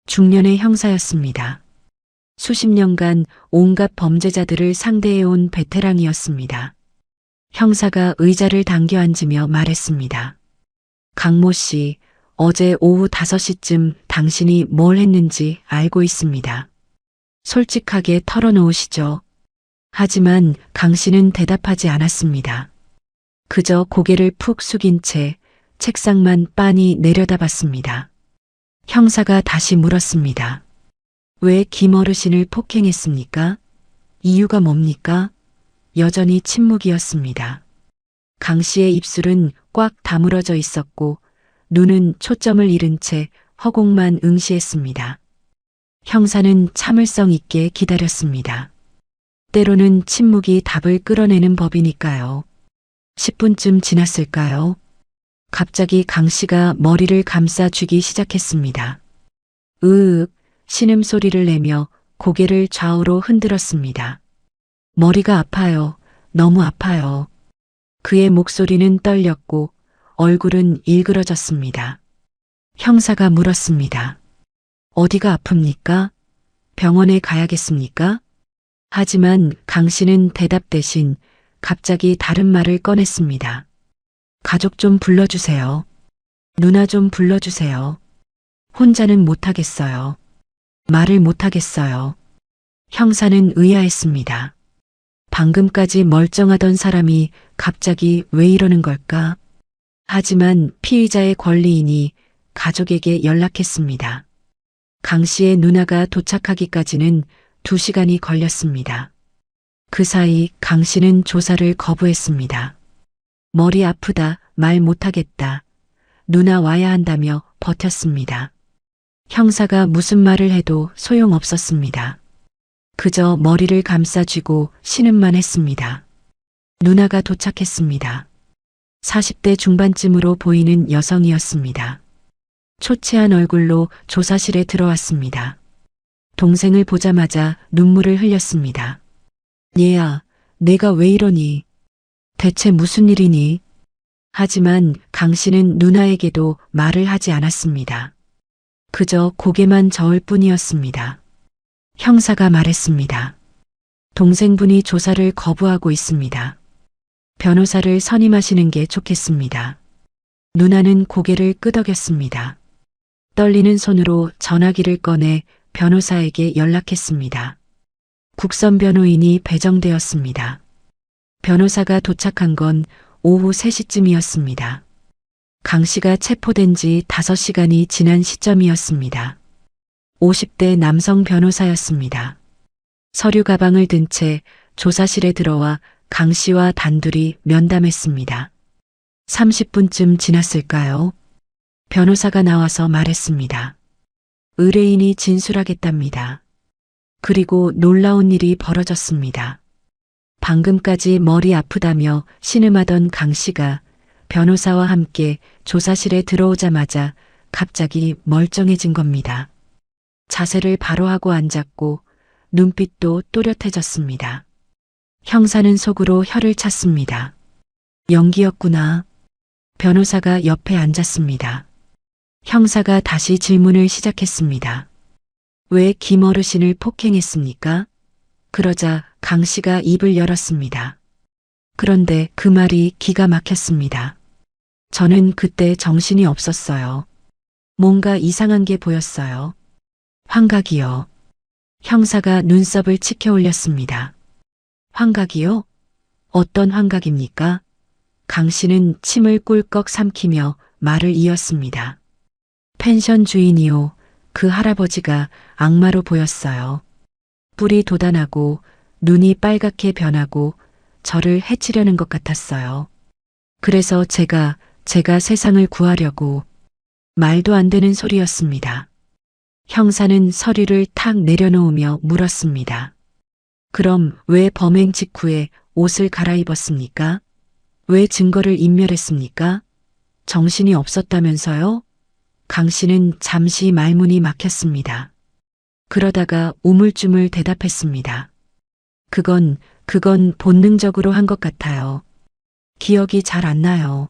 중년의 형사였습니다. 수십 년간 온갖 범죄자들을 상대해온 베테랑이었습니다. 형사가 의자를 당겨 앉으며 말했습니다. 강모 씨, 어제 오후 5시쯤 당신이 뭘 했는지 알고 있습니다. 솔직하게 털어놓으시죠. 하지만 강 씨는 대답하지 않았습니다. 그저 고개를 푹 숙인 채 책상만 빤히 내려다봤습니다. 형사가 다시 물었습니다. 왜 김어르신을 폭행했습니까? 이유가 뭡니까? 여전히 침묵이었습니다. 강 씨의 입술은 꽉 다물어져 있었고 눈은 초점을 잃은 채 허공만 응시했습니다. 형사는 참을성 있게 기다렸습니다. 때로는 침묵이 답을 끌어내는 법이니까요. 10분쯤 지났을까요? 갑자기 강 씨가 머리를 감싸쥐기 시작했습니다. 으윽 신음소리를 내며 고개를 좌우로 흔들었습니다. 머리가 아파요. 너무 아파요. 그의 목소리는 떨렸고 얼굴은 일그러졌습니다. 형사가 물었습니다. 어디가 아픕니까? 병원에 가야겠습니까? 하지만 강 씨는 대답 대신 갑자기 다른 말을 꺼냈습니다. 가족 좀 불러주세요. 누나 좀 불러주세요. 혼자는 못하겠어요. 말을 못하겠어요. 형사는 의아했습니다. 방금까지 멀쩡하던 사람이 갑자기 왜 이러는 걸까? 하지만 피의자의 권리인이 가족에게 연락했습니다. 강 씨의 누나가 도착하기까지는 2시간이 걸렸습니다. 그 사이 강 씨는 조사를 거부했습니다. 머리 아프다, 말 못하겠다, 누나 와야 한다며 버텼습니다. 형사가 무슨 말을 해도 소용없었습니다. 그저 머리를 감싸쥐고 신음만 했습니다. 누나가 도착했습니다. 40대 중반쯤으로 보이는 여성이었습니다. 초췌한 얼굴로 조사실에 들어왔습니다. 동생을 보자마자 눈물을 흘렸습니다. 얘야, 내가 왜 이러니? 대체 무슨 일이니? 하지만 강 씨는 누나에게도 말을 하지 않았습니다. 그저 고개만 저을 뿐이었습니다. 형사가 말했습니다. 동생분이 조사를 거부하고 있습니다. 변호사를 선임하시는 게 좋겠습니다. 누나는 고개를 끄덕였습니다. 떨리는 손으로 전화기를 꺼내 변호사에게 연락했습니다. 국선 변호인이 배정되었습니다. 변호사가 도착한 건 오후 3시쯤이었습니다. 강 씨가 체포된 지 5시간이 지난 시점이었습니다. 50대 남성 변호사였습니다. 서류 가방을 든 채 조사실에 들어와 강 씨와 단둘이 면담했습니다. 30분쯤 지났을까요? 변호사가 나와서 말했습니다. 의뢰인이 진술하겠답니다. 그리고 놀라운 일이 벌어졌습니다. 방금까지 머리 아프다며 신음하던 강 씨가 변호사와 함께 조사실에 들어오자마자 갑자기 멀쩡해진 겁니다. 자세를 바로 하고 앉았고 눈빛도 또렷해졌습니다. 형사는 속으로 혀를 찼습니다. 연기였구나. 변호사가 옆에 앉았습니다. 형사가 다시 질문을 시작했습니다. 왜 김어르신을 폭행했습니까? 그러자 강 씨가 입을 열었습니다. 그런데 그 말이 기가 막혔습니다. 저는 그때 정신이 없었어요. 뭔가 이상한 게 보였어요. 환각이요. 형사가 눈썹을 치켜 올렸습니다. 환각이요? 어떤 환각입니까? 강 씨는 침을 꿀꺽 삼키며 말을 이었습니다. 펜션 주인이요. 그 할아버지가 악마로 보였어요. 뿔이 돋아나고 눈이 빨갛게 변하고 저를 해치려는 것 같았어요. 그래서 제가 세상을 구하려고. 말도 안 되는 소리였습니다. 형사는 서류를 탁 내려놓으며 물었습니다. 그럼 왜 범행 직후에 옷을 갈아입었습니까? 왜 증거를 인멸했습니까? 정신이 없었다면서요? 강 씨는 잠시 말문이 막혔습니다. 그러다가 우물쭈물 대답했습니다. 그건 본능적으로 한 것 같아요. 기억이 잘 안 나요.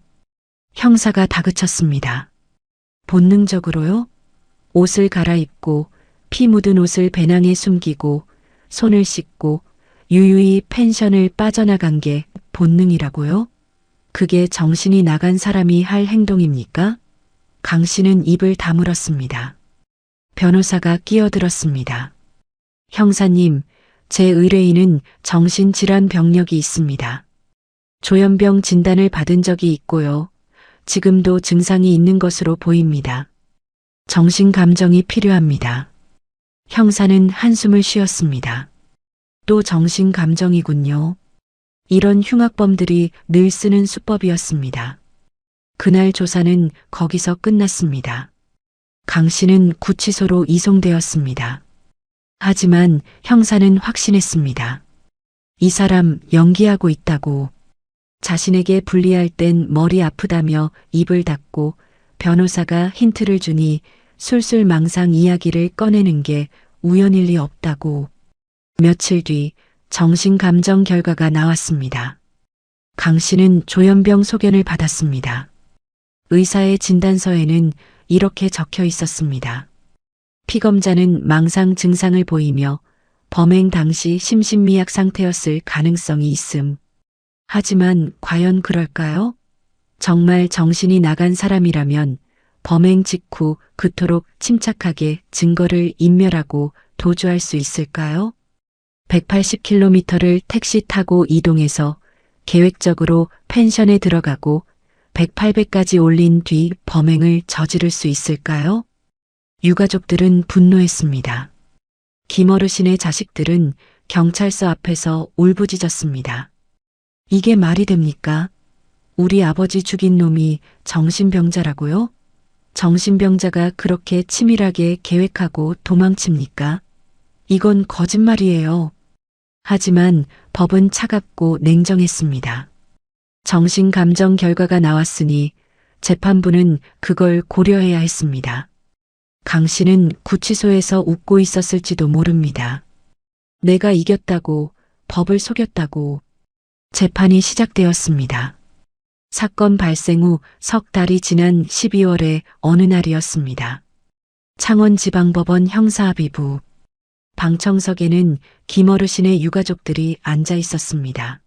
형사가 다그쳤습니다. 본능적으로요? 옷을 갈아입고 피 묻은 옷을 배낭에 숨기고 손을 씻고 유유히 펜션을 빠져나간 게 본능이라고요? 그게 정신이 나간 사람이 할 행동입니까? 강 씨는 입을 다물었습니다. 변호사가 끼어들었습니다. 형사님, 제 의뢰인은 정신질환 병력이 있습니다. 조현병 진단을 받은 적이 있고요. 지금도 증상이 있는 것으로 보입니다. 정신감정이 필요합니다. 형사는 한숨을 쉬었습니다. 또 정신감정이군요. 이런 흉악범들이 늘 쓰는 수법이었습니다. 그날 조사는 거기서 끝났습니다. 강 씨는 구치소로 이송되었습니다. 하지만 형사는 확신했습니다. 이 사람 연기하고 있다고. 자신에게 불리할 땐 머리 아프다며 입을 닫고 변호사가 힌트를 주니 술술망상 이야기를 꺼내는 게 우연일 리 없다고. 며칠 뒤 정신감정 결과가 나왔습니다. 강 씨는 조현병 소견을 받았습니다. 의사의 진단서에는 이렇게 적혀 있었습니다. 피검자는 망상 증상을 보이며 범행 당시 심신미약 상태였을 가능성이 있음. 하지만 과연 그럴까요? 정말 정신이 나간 사람이라면 범행 직후 그토록 침착하게 증거를 인멸하고 도주할 수 있을까요? 180km를 택시 타고 이동해서 계획적으로 펜션에 들어가고 108배까지 올린 뒤 범행을 저지를 수 있을까요? 유가족들은 분노했습니다. 김어르신의 자식들은 경찰서 앞에서 울부짖었습니다. 이게 말이 됩니까? 우리 아버지 죽인 놈이 정신병자라고요? 정신병자가 그렇게 치밀하게 계획하고 도망칩니까? 이건 거짓말이에요. 하지만 법은 차갑고 냉정했습니다. 정신감정 결과가 나왔으니 재판부는 그걸 고려해야 했습니다. 강 씨는 구치소에서 웃고 있었을지도 모릅니다. 내가 이겼다고, 법을 속였다고. 재판이 시작되었습니다. 사건 발생 후 석 달이 지난 12월의 어느 날이었습니다. 창원지방법원 형사합의부. 방청석에는 김어르신의 유가족들이 앉아 있었습니다.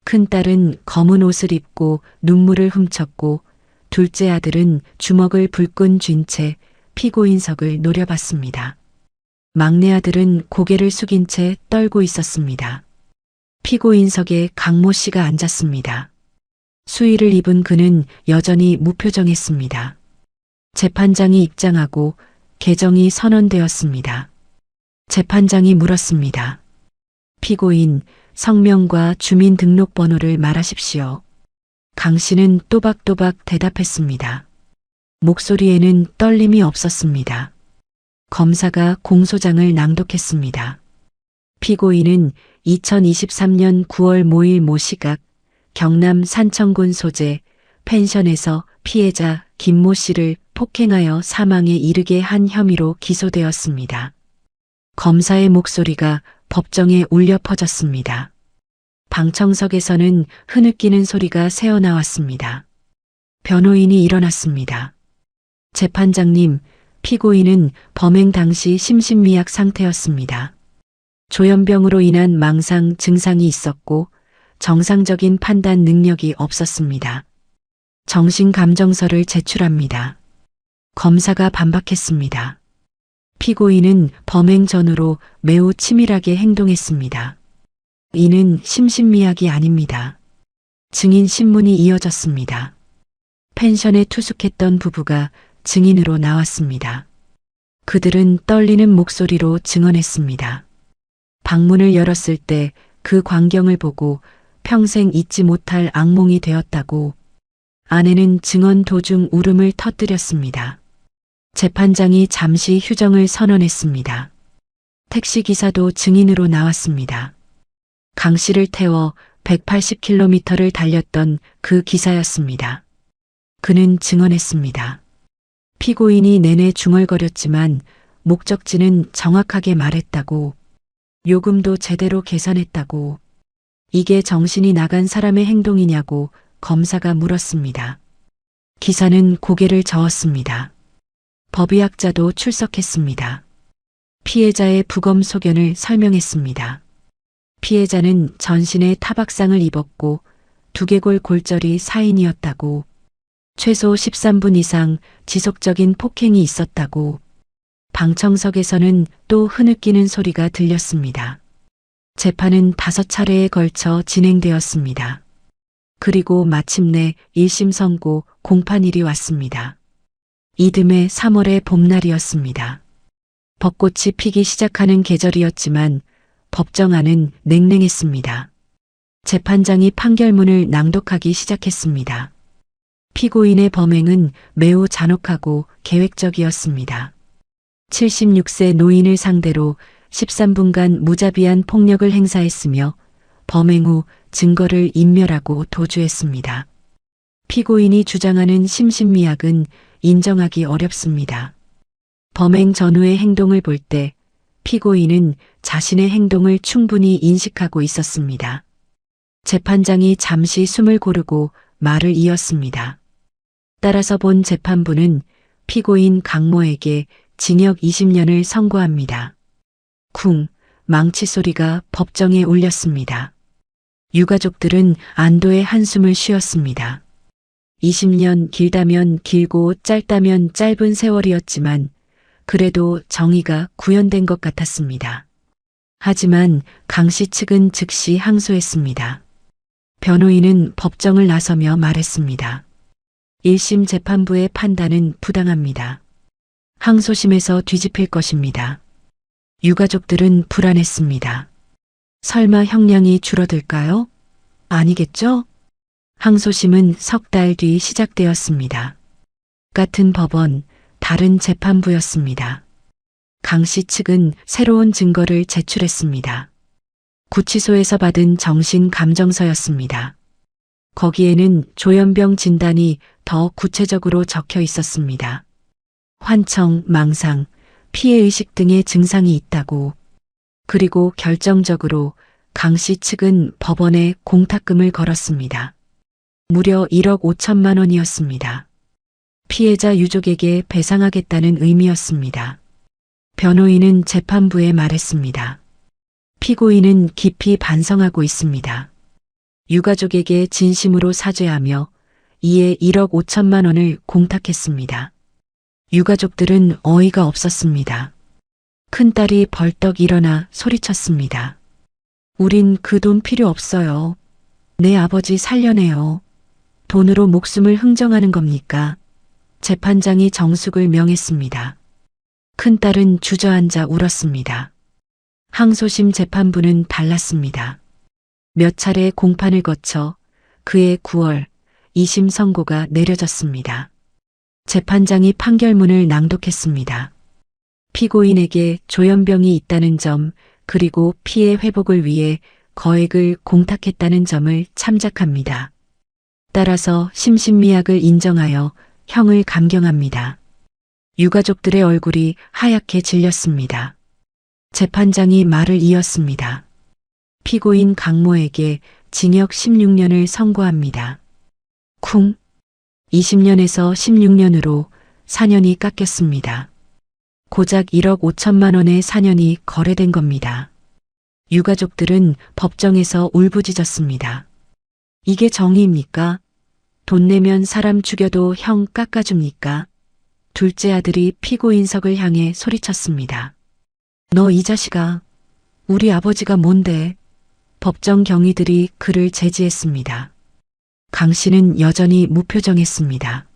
큰딸은 검은 옷을 입고 눈물을 훔쳤고 둘째 아들은 주먹을 불끈 쥔 채 피고인석을 노려봤습니다. 막내 아들은 고개를 숙인 채 떨고 있었습니다. 피고인석에 강모 씨가 앉았습니다. 수의를 입은 그는 여전히 무표정했습니다. 재판장이 입장하고 개정이 선언되었습니다. 재판장이 물었습니다. 피고인 성명과 주민등록번호를 말하십시오. 강 씨는 또박또박 대답했습니다. 목소리에는 떨림이 없었습니다. 검사가 공소장을 낭독했습니다. 피고인은 2023년 9월 5일 모 시각 경남 산청군 소재 펜션에서 피해자 김모 씨를 폭행하여 사망에 이르게 한 혐의로 기소되었습니다. 검사의 목소리가 법정에 울려 퍼졌습니다. 방청석에서는 흐느끼는 소리가 새어나왔습니다. 변호인이 일어났습니다. 재판장님, 피고인은 범행 당시 심신미약 상태였습니다. 조현병으로 인한 망상 증상이 있었고 정상적인 판단 능력이 없었습니다. 정신감정서를 제출합니다. 검사가 반박했습니다. 피고인은 범행 전후로 매우 치밀하게 행동했습니다. 이는 심신미약이 아닙니다. 증인 신문이 이어졌습니다. 펜션에 투숙했던 부부가 증인으로 나왔습니다. 그들은 떨리는 목소리로 증언했습니다. 방문을 열었을 때 그 광경을 보고 평생 잊지 못할 악몽이 되었다고. 아내는 증언 도중 울음을 터뜨렸습니다. 재판장이 잠시 휴정을 선언했습니다. 택시기사도 증인으로 나왔습니다. 강 씨를 태워 180km를 달렸던 그 기사였습니다. 그는 증언했습니다. 피고인이 내내 중얼거렸지만 목적지는 정확하게 말했다고. 요금도 제대로 계산했다고. 이게 정신이 나간 사람의 행동이냐고 검사가 물었습니다. 기사는 고개를 저었습니다. 법의학자도 출석했습니다. 피해자의 부검 소견을 설명했습니다. 피해자는 전신에 타박상을 입었고 두개골 골절이 사인이었다고, 최소 13분 이상 지속적인 폭행이 있었다고, 방청석에서는 또 흐느끼는 소리가 들렸습니다. 재판은 5차례에 걸쳐 진행되었습니다. 그리고 마침내 1심 선고 공판일이 왔습니다. 이듬해 3월의 봄날이었습니다. 벚꽃이 피기 시작하는 계절이었지만 법정 안은 냉랭했습니다. 재판장이 판결문을 낭독하기 시작했습니다. 피고인의 범행은 매우 잔혹하고 계획적이었습니다. 76세 노인을 상대로 13분간 무자비한 폭력을 행사했으며 범행 후 증거를 인멸하고 도주했습니다. 피고인이 주장하는 심신미약은 인정하기 어렵습니다. 범행 전후의 행동을 볼 때 피고인은 자신의 행동을 충분히 인식하고 있었습니다. 재판장이 잠시 숨을 고르고 말을 이었습니다. 따라서 본 재판부는 피고인 강모에게 징역 20년을 선고합니다. 쿵, 망치 소리가 법정에 울렸습니다. 유가족들은 안도의 한숨을 쉬었습니다. 20년 길다면 길고 짧다면 짧은 세월이었지만 그래도 정의가 구현된 것 같았습니다. 하지만 강 씨 측은 즉시 항소했습니다. 변호인은 법정을 나서며 말했습니다. 1심 재판부의 판단은 부당합니다. 항소심에서 뒤집힐 것입니다. 유가족들은 불안했습니다. 설마 형량이 줄어들까요? 아니겠죠? 항소심은 석 달 뒤 시작되었습니다. 같은 법원, 다른 재판부였습니다. 강 씨 측은 새로운 증거를 제출했습니다. 구치소에서 받은 정신감정서였습니다. 거기에는 조현병 진단이 더 구체적으로 적혀 있었습니다. 환청, 망상, 피해의식 등의 증상이 있다고. 그리고 결정적으로 강 씨 측은 법원에 공탁금을 걸었습니다. 무려 1억 5천만 원이었습니다. 피해자 유족에게 배상하겠다는 의미였습니다. 변호인은 재판부에 말했습니다. 피고인은 깊이 반성하고 있습니다. 유가족에게 진심으로 사죄하며 이에 1억 5천만 원을 공탁했습니다. 유가족들은 어이가 없었습니다. 큰딸이 벌떡 일어나 소리쳤습니다. 우린 그 돈 필요 없어요. 내 아버지 살려내요. 돈으로 목숨을 흥정하는 겁니까? 재판장이 정숙을 명했습니다. 큰딸은 주저앉아 울었습니다. 항소심 재판부는 달랐습니다. 몇 차례 공판을 거쳐 그해 9월 2심 선고가 내려졌습니다. 재판장이 판결문을 낭독했습니다. 피고인에게 조현병이 있다는 점, 그리고 피해 회복을 위해 거액을 공탁했다는 점을 참작합니다. 따라서 심신미약을 인정하여 형을 감경합니다. 유가족들의 얼굴이 하얗게 질렸습니다. 재판장이 말을 이었습니다. 피고인 강모에게 징역 16년을 선고합니다. 쿵, 20년에서 16년으로 4년이 깎였습니다. 고작 1억 5천만 원의 4년이 거래된 겁니다. 유가족들은 법정에서 울부짖었습니다. 이게 정의입니까? 돈 내면 사람 죽여도 형 깎아줍니까? 둘째 아들이 피고인석을 향해 소리쳤습니다. 너 이 자식아, 우리 아버지가 뭔데? 법정 경위들이 그를 제지했습니다. 강 씨는 여전히 무표정했습니다.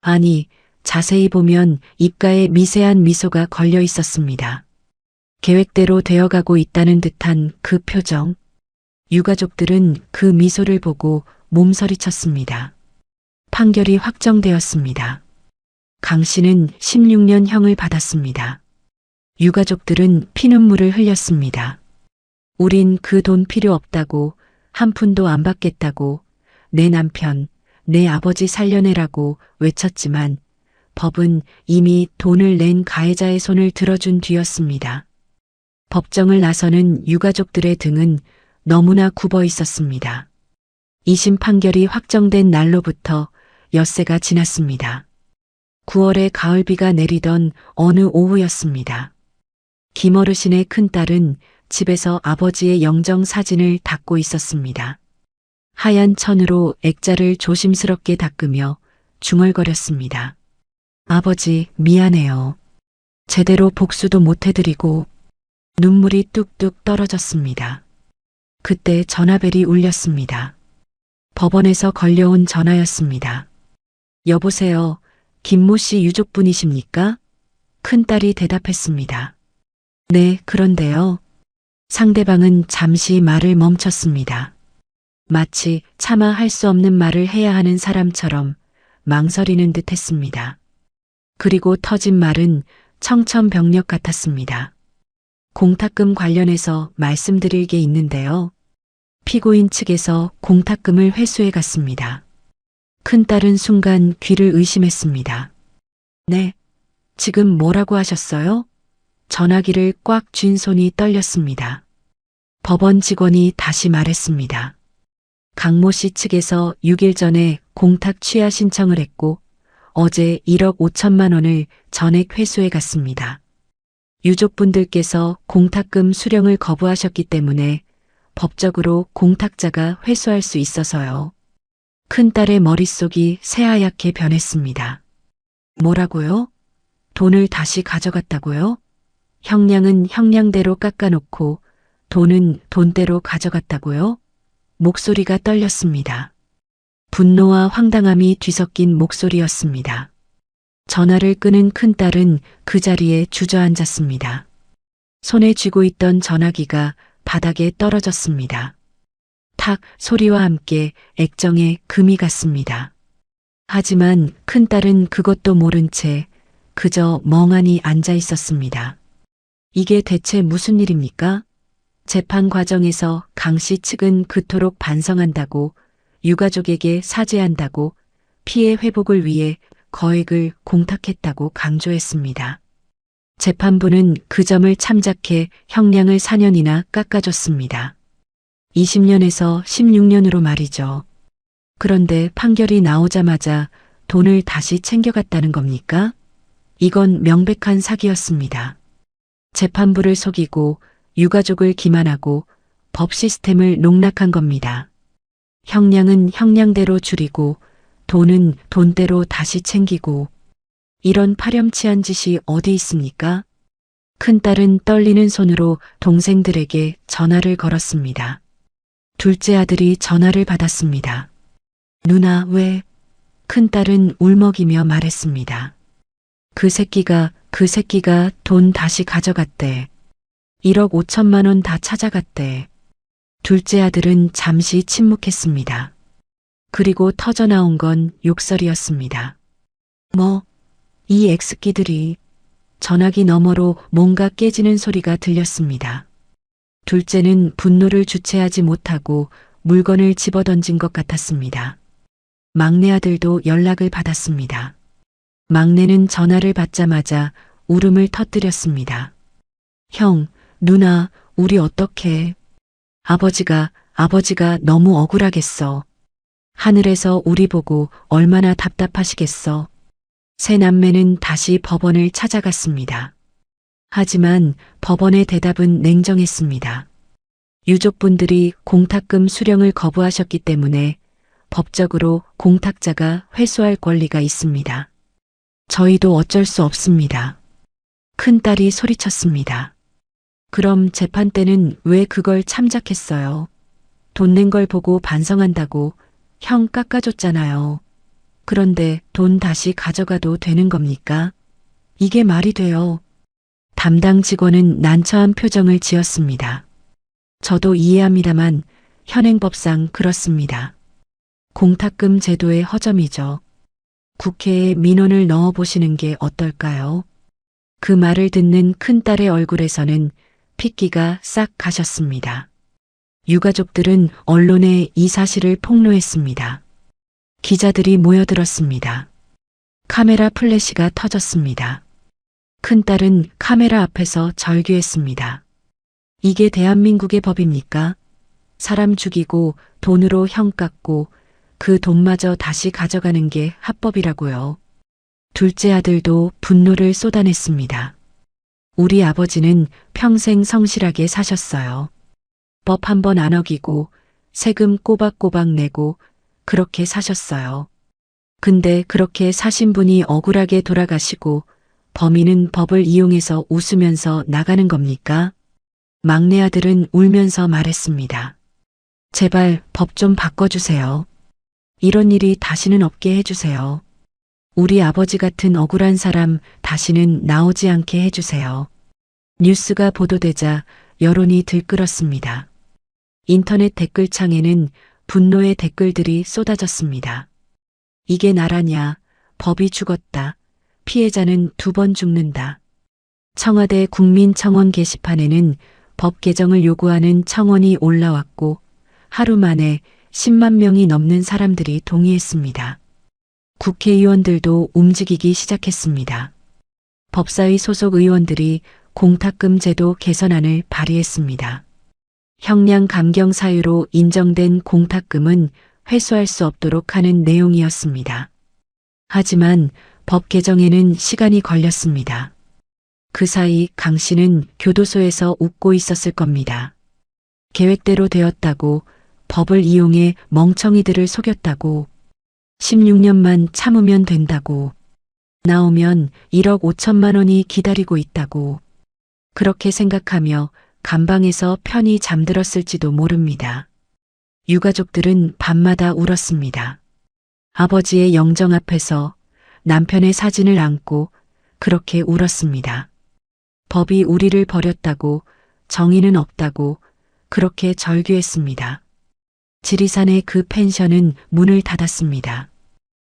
아니, 자세히 보면 입가에 미세한 미소가 걸려 있었습니다. 계획대로 되어가고 있다는 듯한 그 표정. 유가족들은 그 미소를 보고 몸서리쳤습니다. 판결이 확정되었습니다. 강 씨는 16년 형을 받았습니다. 유가족들은 피눈물을 흘렸습니다. 우린 그 돈 필요 없다고, 한 푼도 안 받겠다고, 내 남편, 내 아버지 살려내라고 외쳤지만 법은 이미 돈을 낸 가해자의 손을 들어준 뒤였습니다. 법정을 나서는 유가족들의 등은 너무나 굽어 있었습니다. 2심 판결이 확정된 날로부터 엿새가 지났습니다. 9월에 가을비가 내리던 어느 오후였습니다. 김어르신의 큰딸은 집에서 아버지의 영정 사진을 닦고 있었습니다. 하얀 천으로 액자를 조심스럽게 닦으며 중얼거렸습니다. 아버지, 미안해요. 제대로 복수도 못 해드리고. 눈물이 뚝뚝 떨어졌습니다. 그때 전화벨이 울렸습니다. 법원에서 걸려온 전화였습니다. 여보세요, 김모 씨 유족분이십니까? 큰딸이 대답했습니다. 네, 그런데요. 상대방은 잠시 말을 멈췄습니다. 마치 차마 할 수 없는 말을 해야 하는 사람처럼 망설이는 듯 했습니다. 그리고 터진 말은 청천벽력 같았습니다. 공탁금 관련해서 말씀드릴 게 있는데요. 피고인 측에서 공탁금을 회수해 갔습니다. 큰딸은 순간 귀를 의심했습니다. 네, 지금 뭐라고 하셨어요? 전화기를 꽉 쥔 손이 떨렸습니다. 법원 직원이 다시 말했습니다. 강모 씨 측에서 6일 전에 공탁 취하 신청을 했고 어제 1억 5천만 원을 전액 회수해 갔습니다. 유족분들께서 공탁금 수령을 거부하셨기 때문에 법적으로 공탁자가 회수할 수 있어서요. 큰딸의 머릿속이 새하얗게 변했습니다. 뭐라고요? 돈을 다시 가져갔다고요? 형량은 형량대로 깎아놓고 돈은 돈대로 가져갔다고요? 목소리가 떨렸습니다. 분노와 황당함이 뒤섞인 목소리였습니다. 전화를 끄는 큰딸은 그 자리에 주저앉았습니다. 손에 쥐고 있던 전화기가 바닥에 떨어졌습니다. 탁 소리와 함께 액정에 금이 갔습니다. 하지만 큰딸은 그것도 모른 채 그저 멍하니 앉아 있었습니다. 이게 대체 무슨 일입니까? 재판 과정에서 강 씨 측은 그토록 반성한다고, 유가족에게 사죄한다고, 피해 회복을 위해 거액을 공탁했다고 강조했습니다. 재판부는 그 점을 참작해 형량을 4년이나 깎아줬습니다. 20년에서 16년으로 말이죠. 그런데 판결이 나오자마자 돈을 다시 챙겨갔다는 겁니까? 이건 명백한 사기였습니다. 재판부를 속이고 유가족을 기만하고 법 시스템을 농락한 겁니다. 형량은 형량대로 줄이고 돈은 돈대로 다시 챙기고, 이런 파렴치한 짓이 어디 있습니까? 큰딸은 떨리는 손으로 동생들에게 전화를 걸었습니다. 둘째 아들이 전화를 받았습니다. 누나, 왜? 큰딸은 울먹이며 말했습니다. 그 새끼가 돈 다시 가져갔대. 1억 5천만 원 다 찾아갔대. 둘째 아들은 잠시 침묵했습니다. 그리고 터져나온 건 욕설이었습니다. 이 엑스끼들이. 전화기 너머로 뭔가 깨지는 소리가 들렸습니다. 둘째는 분노를 주체하지 못하고 물건을 집어던진 것 같았습니다. 막내 아들도 연락을 받았습니다. 막내는 전화를 받자마자 울음을 터뜨렸습니다. 형, 누나, 우리 어떡해. 아버지가 너무 억울하겠어. 하늘에서 우리 보고 얼마나 답답하시겠어. 세 남매는 다시 법원을 찾아갔습니다. 하지만 법원의 대답은 냉정했습니다. 유족분들이 공탁금 수령을 거부하셨기 때문에 법적으로 공탁자가 회수할 권리가 있습니다. 저희도 어쩔 수 없습니다. 큰딸이 소리쳤습니다. 그럼 재판 때는 왜 그걸 참작했어요? 돈 낸 걸 보고 반성한다고 형 깎아줬잖아요. 그런데 돈 다시 가져가도 되는 겁니까? 이게 말이 돼요. 담당 직원은 난처한 표정을 지었습니다. 저도 이해합니다만 현행법상 그렇습니다. 공탁금 제도의 허점이죠. 국회에 민원을 넣어보시는 게 어떨까요? 그 말을 듣는 큰딸의 얼굴에서는 핏기가 싹 가셨습니다. 유가족들은 언론에 이 사실을 폭로했습니다. 기자들이 모여들었습니다. 카메라 플래시가 터졌습니다. 큰딸은 카메라 앞에서 절규했습니다. 이게 대한민국의 법입니까? 사람 죽이고 돈으로 형 깎고 그 돈마저 다시 가져가는 게 합법이라고요. 둘째 아들도 분노를 쏟아냈습니다. 우리 아버지는 평생 성실하게 사셨어요. 법 한 번 안 어기고 세금 꼬박꼬박 내고 그렇게 사셨어요. 근데 그렇게 사신 분이 억울하게 돌아가시고 범인은 법을 이용해서 웃으면서 나가는 겁니까? 막내 아들은 울면서 말했습니다. 제발 법 좀 바꿔주세요. 이런 일이 다시는 없게 해주세요. 우리 아버지 같은 억울한 사람 다시는 나오지 않게 해주세요. 뉴스가 보도되자 여론이 들끓었습니다. 인터넷 댓글창에는 분노의 댓글들이 쏟아졌습니다. 이게 나라냐? 법이 죽었다. 피해자는 2번 죽는다. 청와대 국민청원 게시판에는 법 개정을 요구하는 청원이 올라왔고 하루 만에 10만 명이 넘는 사람들이 동의했습니다. 국회의원들도 움직이기 시작했습니다. 법사위 소속 의원들이 공탁금 제도 개선안을 발의했습니다. 형량 감경 사유로 인정된 공탁금은 회수할 수 없도록 하는 내용이었습니다. 하지만 법 개정에는 시간이 걸렸습니다. 그 사이 강 씨는 교도소에서 웃고 있었을 겁니다. 계획대로 되었다고, 법을 이용해 멍청이들을 속였다고, 16년만 참으면 된다고, 나오면 1억 5천만 원이 기다리고 있다고, 그렇게 생각하며 감방에서 편히 잠들었을지도 모릅니다. 유가족들은 밤마다 울었습니다. 아버지의 영정 앞에서 남편의 사진을 안고 그렇게 울었습니다. 법이 우리를 버렸다고, 정의는 없다고 그렇게 절규했습니다. 지리산의 그 펜션은 문을 닫았습니다.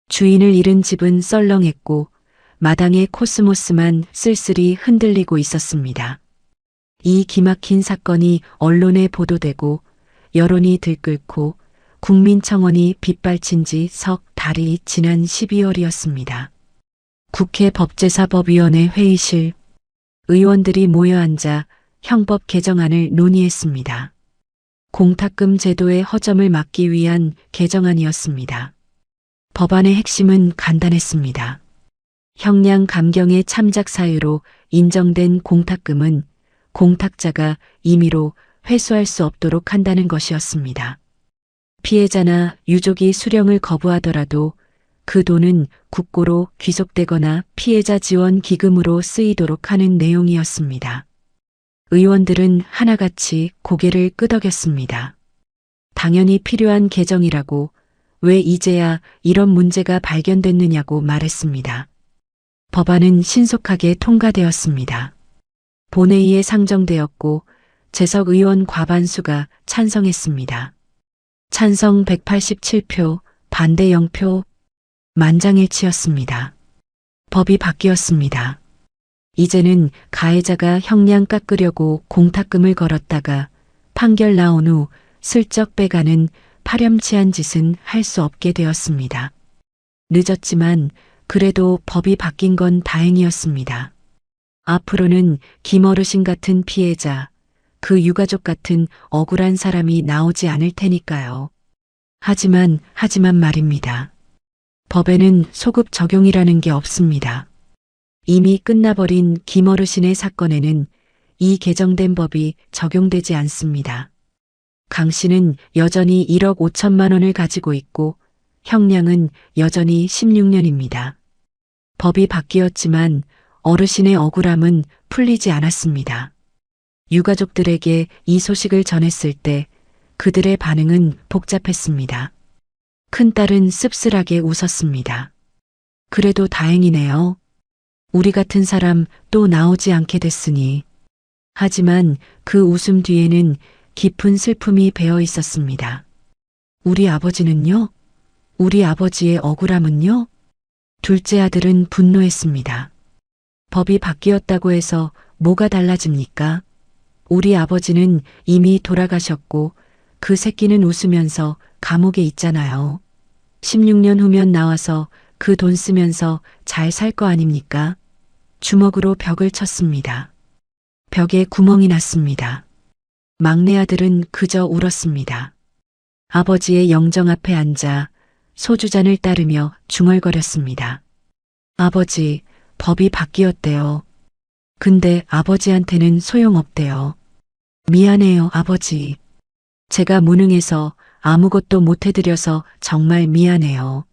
주인을 잃은 집은 썰렁했고 마당의 코스모스만 쓸쓸히 흔들리고 있었습니다. 이 기막힌 사건이 언론에 보도되고 여론이 들끓고 국민청원이 빗발친 지 석 달이 지난 12월이었습니다. 국회 법제사법위원회 회의실, 의원들이 모여 앉아 형법 개정안을 논의했습니다. 공탁금 제도의 허점을 막기 위한 개정안이었습니다. 법안의 핵심은 간단했습니다. 형량 감경의 참작 사유로 인정된 공탁금은 공탁자가 임의로 회수할 수 없도록 한다는 것이었습니다. 피해자나 유족이 수령을 거부하더라도 그 돈은 국고로 귀속되거나 피해자 지원 기금으로 쓰이도록 하는 내용이었습니다. 의원들은 하나같이 고개를 끄덕였습니다. 당연히 필요한 개정이라고, 왜 이제야 이런 문제가 발견됐느냐고 말했습니다. 법안은 신속하게 통과되었습니다. 본회의에 상정되었고 재석 의원 과반수가 찬성했습니다. 찬성 187표, 반대 0표, 만장일치였습니다. 법이 바뀌었습니다. 이제는 가해자가 형량 깎으려고 공탁금을 걸었다가 판결 나온 후 슬쩍 빼가는 파렴치한 짓은 할 수 없게 되었습니다. 늦었지만 그래도 법이 바뀐 건 다행이었습니다. 앞으로는 김어르신 같은 피해자, 그 유가족 같은 억울한 사람이 나오지 않을 테니까요. 하지만 말입니다. 법에는 소급 적용이라는 게 없습니다. 이미 끝나버린 김어르신의 사건에는 이 개정된 법이 적용되지 않습니다. 강 씨는 여전히 1억 5천만 원을 가지고 있고 형량은 여전히 16년입니다. 법이 바뀌었지만 어르신의 억울함은 풀리지 않았습니다. 유가족들에게 이 소식을 전했을 때 그들의 반응은 복잡했습니다. 큰딸은 씁쓸하게 웃었습니다. 그래도 다행이네요. 우리 같은 사람 또 나오지 않게 됐으니. 하지만 그 웃음 뒤에는 깊은 슬픔이 배어 있었습니다. 우리 아버지는요? 우리 아버지의 억울함은요? 둘째 아들은 분노했습니다. 법이 바뀌었다고 해서 뭐가 달라집니까? 우리 아버지는 이미 돌아가셨고 그 새끼는 웃으면서 감옥에 있잖아요. 16년 후면 나와서 그 돈 쓰면서 잘 살 거 아닙니까? 주먹으로 벽을 쳤습니다. 벽에 구멍이 났습니다. 막내 아들은 그저 울었습니다. 아버지의 영정 앞에 앉아 소주잔을 따르며 중얼거렸습니다. 아버지, 법이 바뀌었대요. 근데 아버지한테는 소용없대요. 미안해요, 아버지. 제가 무능해서 아무것도 못해드려서 정말 미안해요.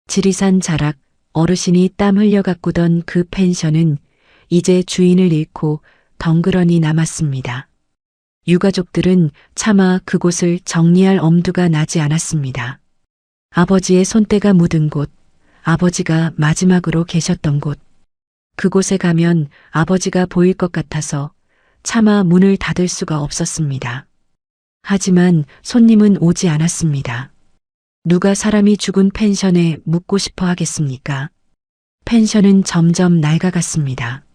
지리산 자락, 어르신이 땀 흘려 가꾸던 그 펜션은 이제 주인을 잃고 덩그러니 남았습니다. 유가족들은 차마 그곳을 정리할 엄두가 나지 않았습니다. 아버지의 손때가 묻은 곳, 아버지가 마지막으로 계셨던 곳. 그곳에 가면 아버지가 보일 것 같아서 차마 문을 닫을 수가 없었습니다. 하지만 손님은 오지 않았습니다. 누가 사람이 죽은 펜션에 묵고 싶어 하겠습니까? 펜션은 점점 낡아갔습니다.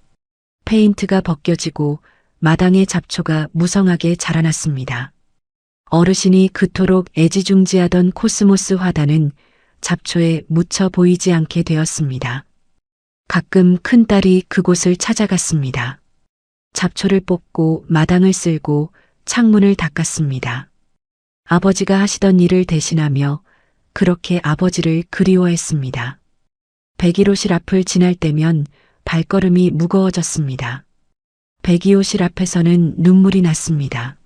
페인트가 벗겨지고 마당에 잡초가 무성하게 자라났습니다. 어르신이 그토록 애지중지하던 코스모스 화단은 잡초에 묻혀 보이지 않게 되었습니다. 가끔 큰딸이 그곳을 찾아갔습니다. 잡초를 뽑고 마당을 쓸고 창문을 닦았습니다. 아버지가 하시던 일을 대신하며 그렇게 아버지를 그리워했습니다. 101호실 앞을 지날 때면 발걸음이 무거워졌습니다. 102호실 앞에서는 눈물이 났습니다.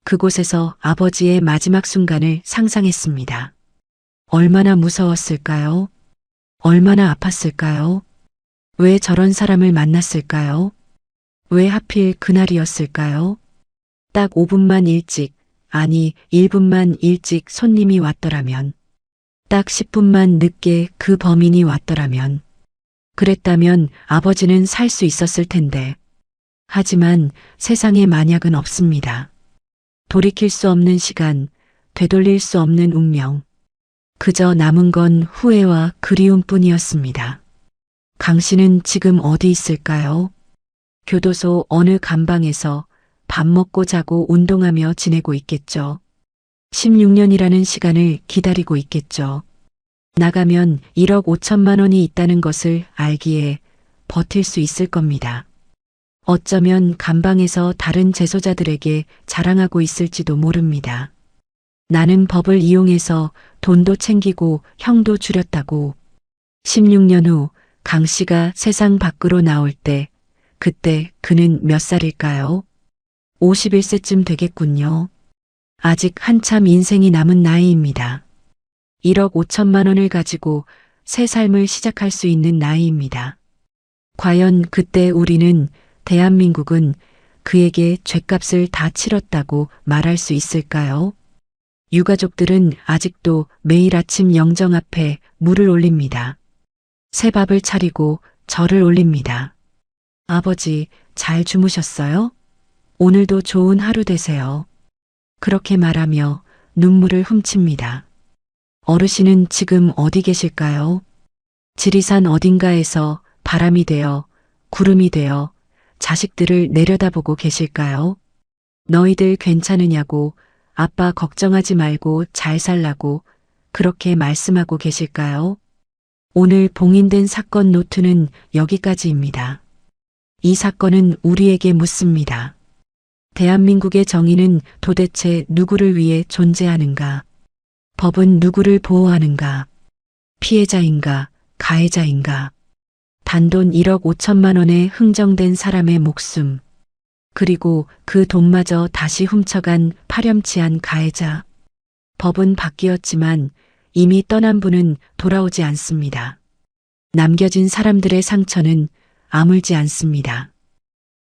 그곳에서 아버지의 마지막 순간을 상상했습니다. 얼마나 무서웠을까요? 얼마나 아팠을까요? 왜 저런 사람을 만났을까요? 왜 하필 그날이었을까요? 딱 5분만 일찍, 아니 1분만 일찍 손님이 왔더라면, 딱 10분만 늦게 그 범인이 왔더라면, 그랬다면 아버지는 살 수 있었을 텐데. 하지만 세상에 만약은 없습니다. 돌이킬 수 없는 시간, 되돌릴 수 없는 운명. 그저 남은 건 후회와 그리움뿐이었습니다. 강 씨는 지금 어디 있을까요? 교도소 어느 감방에서 밥 먹고 자고 운동하며 지내고 있겠죠. 16년이라는 시간을 기다리고 있겠죠. 나가면 1억 5천만 원이 있다는 것을 알기에 버틸 수 있을 겁니다. 어쩌면 감방에서 다른 재소자들에게 자랑하고 있을지도 모릅니다. 나는 법을 이용해서 돈도 챙기고 형도 줄였다고. 16년 후 강 씨가 세상 밖으로 나올 때 그때 그는 몇 살일까요? 51세쯤 되겠군요. 아직 한참 인생이 남은 나이입니다. 1억 5천만 원을 가지고 새 삶을 시작할 수 있는 나이입니다. 과연 그때 우리는, 대한민국은 그에게 죗값을 다 치렀다고 말할 수 있을까요? 유가족들은 아직도 매일 아침 영정 앞에 물을 올립니다. 새 밥을 차리고 절을 올립니다. 아버지, 잘 주무셨어요? 오늘도 좋은 하루 되세요. 그렇게 말하며 눈물을 훔칩니다. 어르신은 지금 어디 계실까요? 지리산 어딘가에서 바람이 되어 구름이 되어 자식들을 내려다보고 계실까요? 너희들 괜찮으냐고, 아빠 걱정하지 말고 잘 살라고 그렇게 말씀하고 계실까요? 오늘 봉인된 사건 노트는 여기까지입니다. 이 사건은 우리에게 묻습니다. 대한민국의 정의는 도대체 누구를 위해 존재하는가? 법은 누구를 보호하는가? 피해자인가? 가해자인가? 단돈 1억 5천만 원에 흥정된 사람의 목숨, 그리고 그 돈마저 다시 훔쳐간 파렴치한 가해자. 법은 바뀌었지만 이미 떠난 분은 돌아오지 않습니다. 남겨진 사람들의 상처는 아물지 않습니다.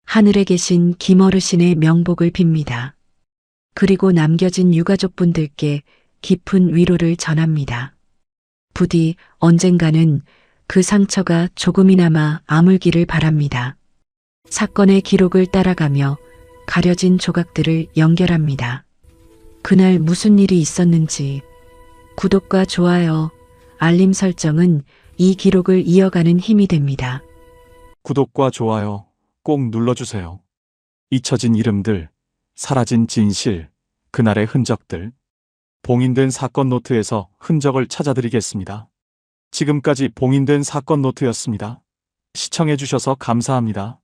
하늘에 계신 김어르신의 명복을 빕니다. 그리고 남겨진 유가족분들께 깊은 위로를 전합니다. 부디 언젠가는 그 상처가 조금이나마 아물기를 바랍니다. 사건의 기록을 따라가며 가려진 조각들을 연결합니다. 그날 무슨 일이 있었는지. 구독과 좋아요, 알림 설정은 이 기록을 이어가는 힘이 됩니다. 구독과 좋아요 꼭 눌러주세요. 잊혀진 이름들, 사라진 진실, 그날의 흔적들. 봉인된 사건 노트에서 흔적을 찾아드리겠습니다. 지금까지 봉인된 사건 노트였습니다. 시청해주셔서 감사합니다.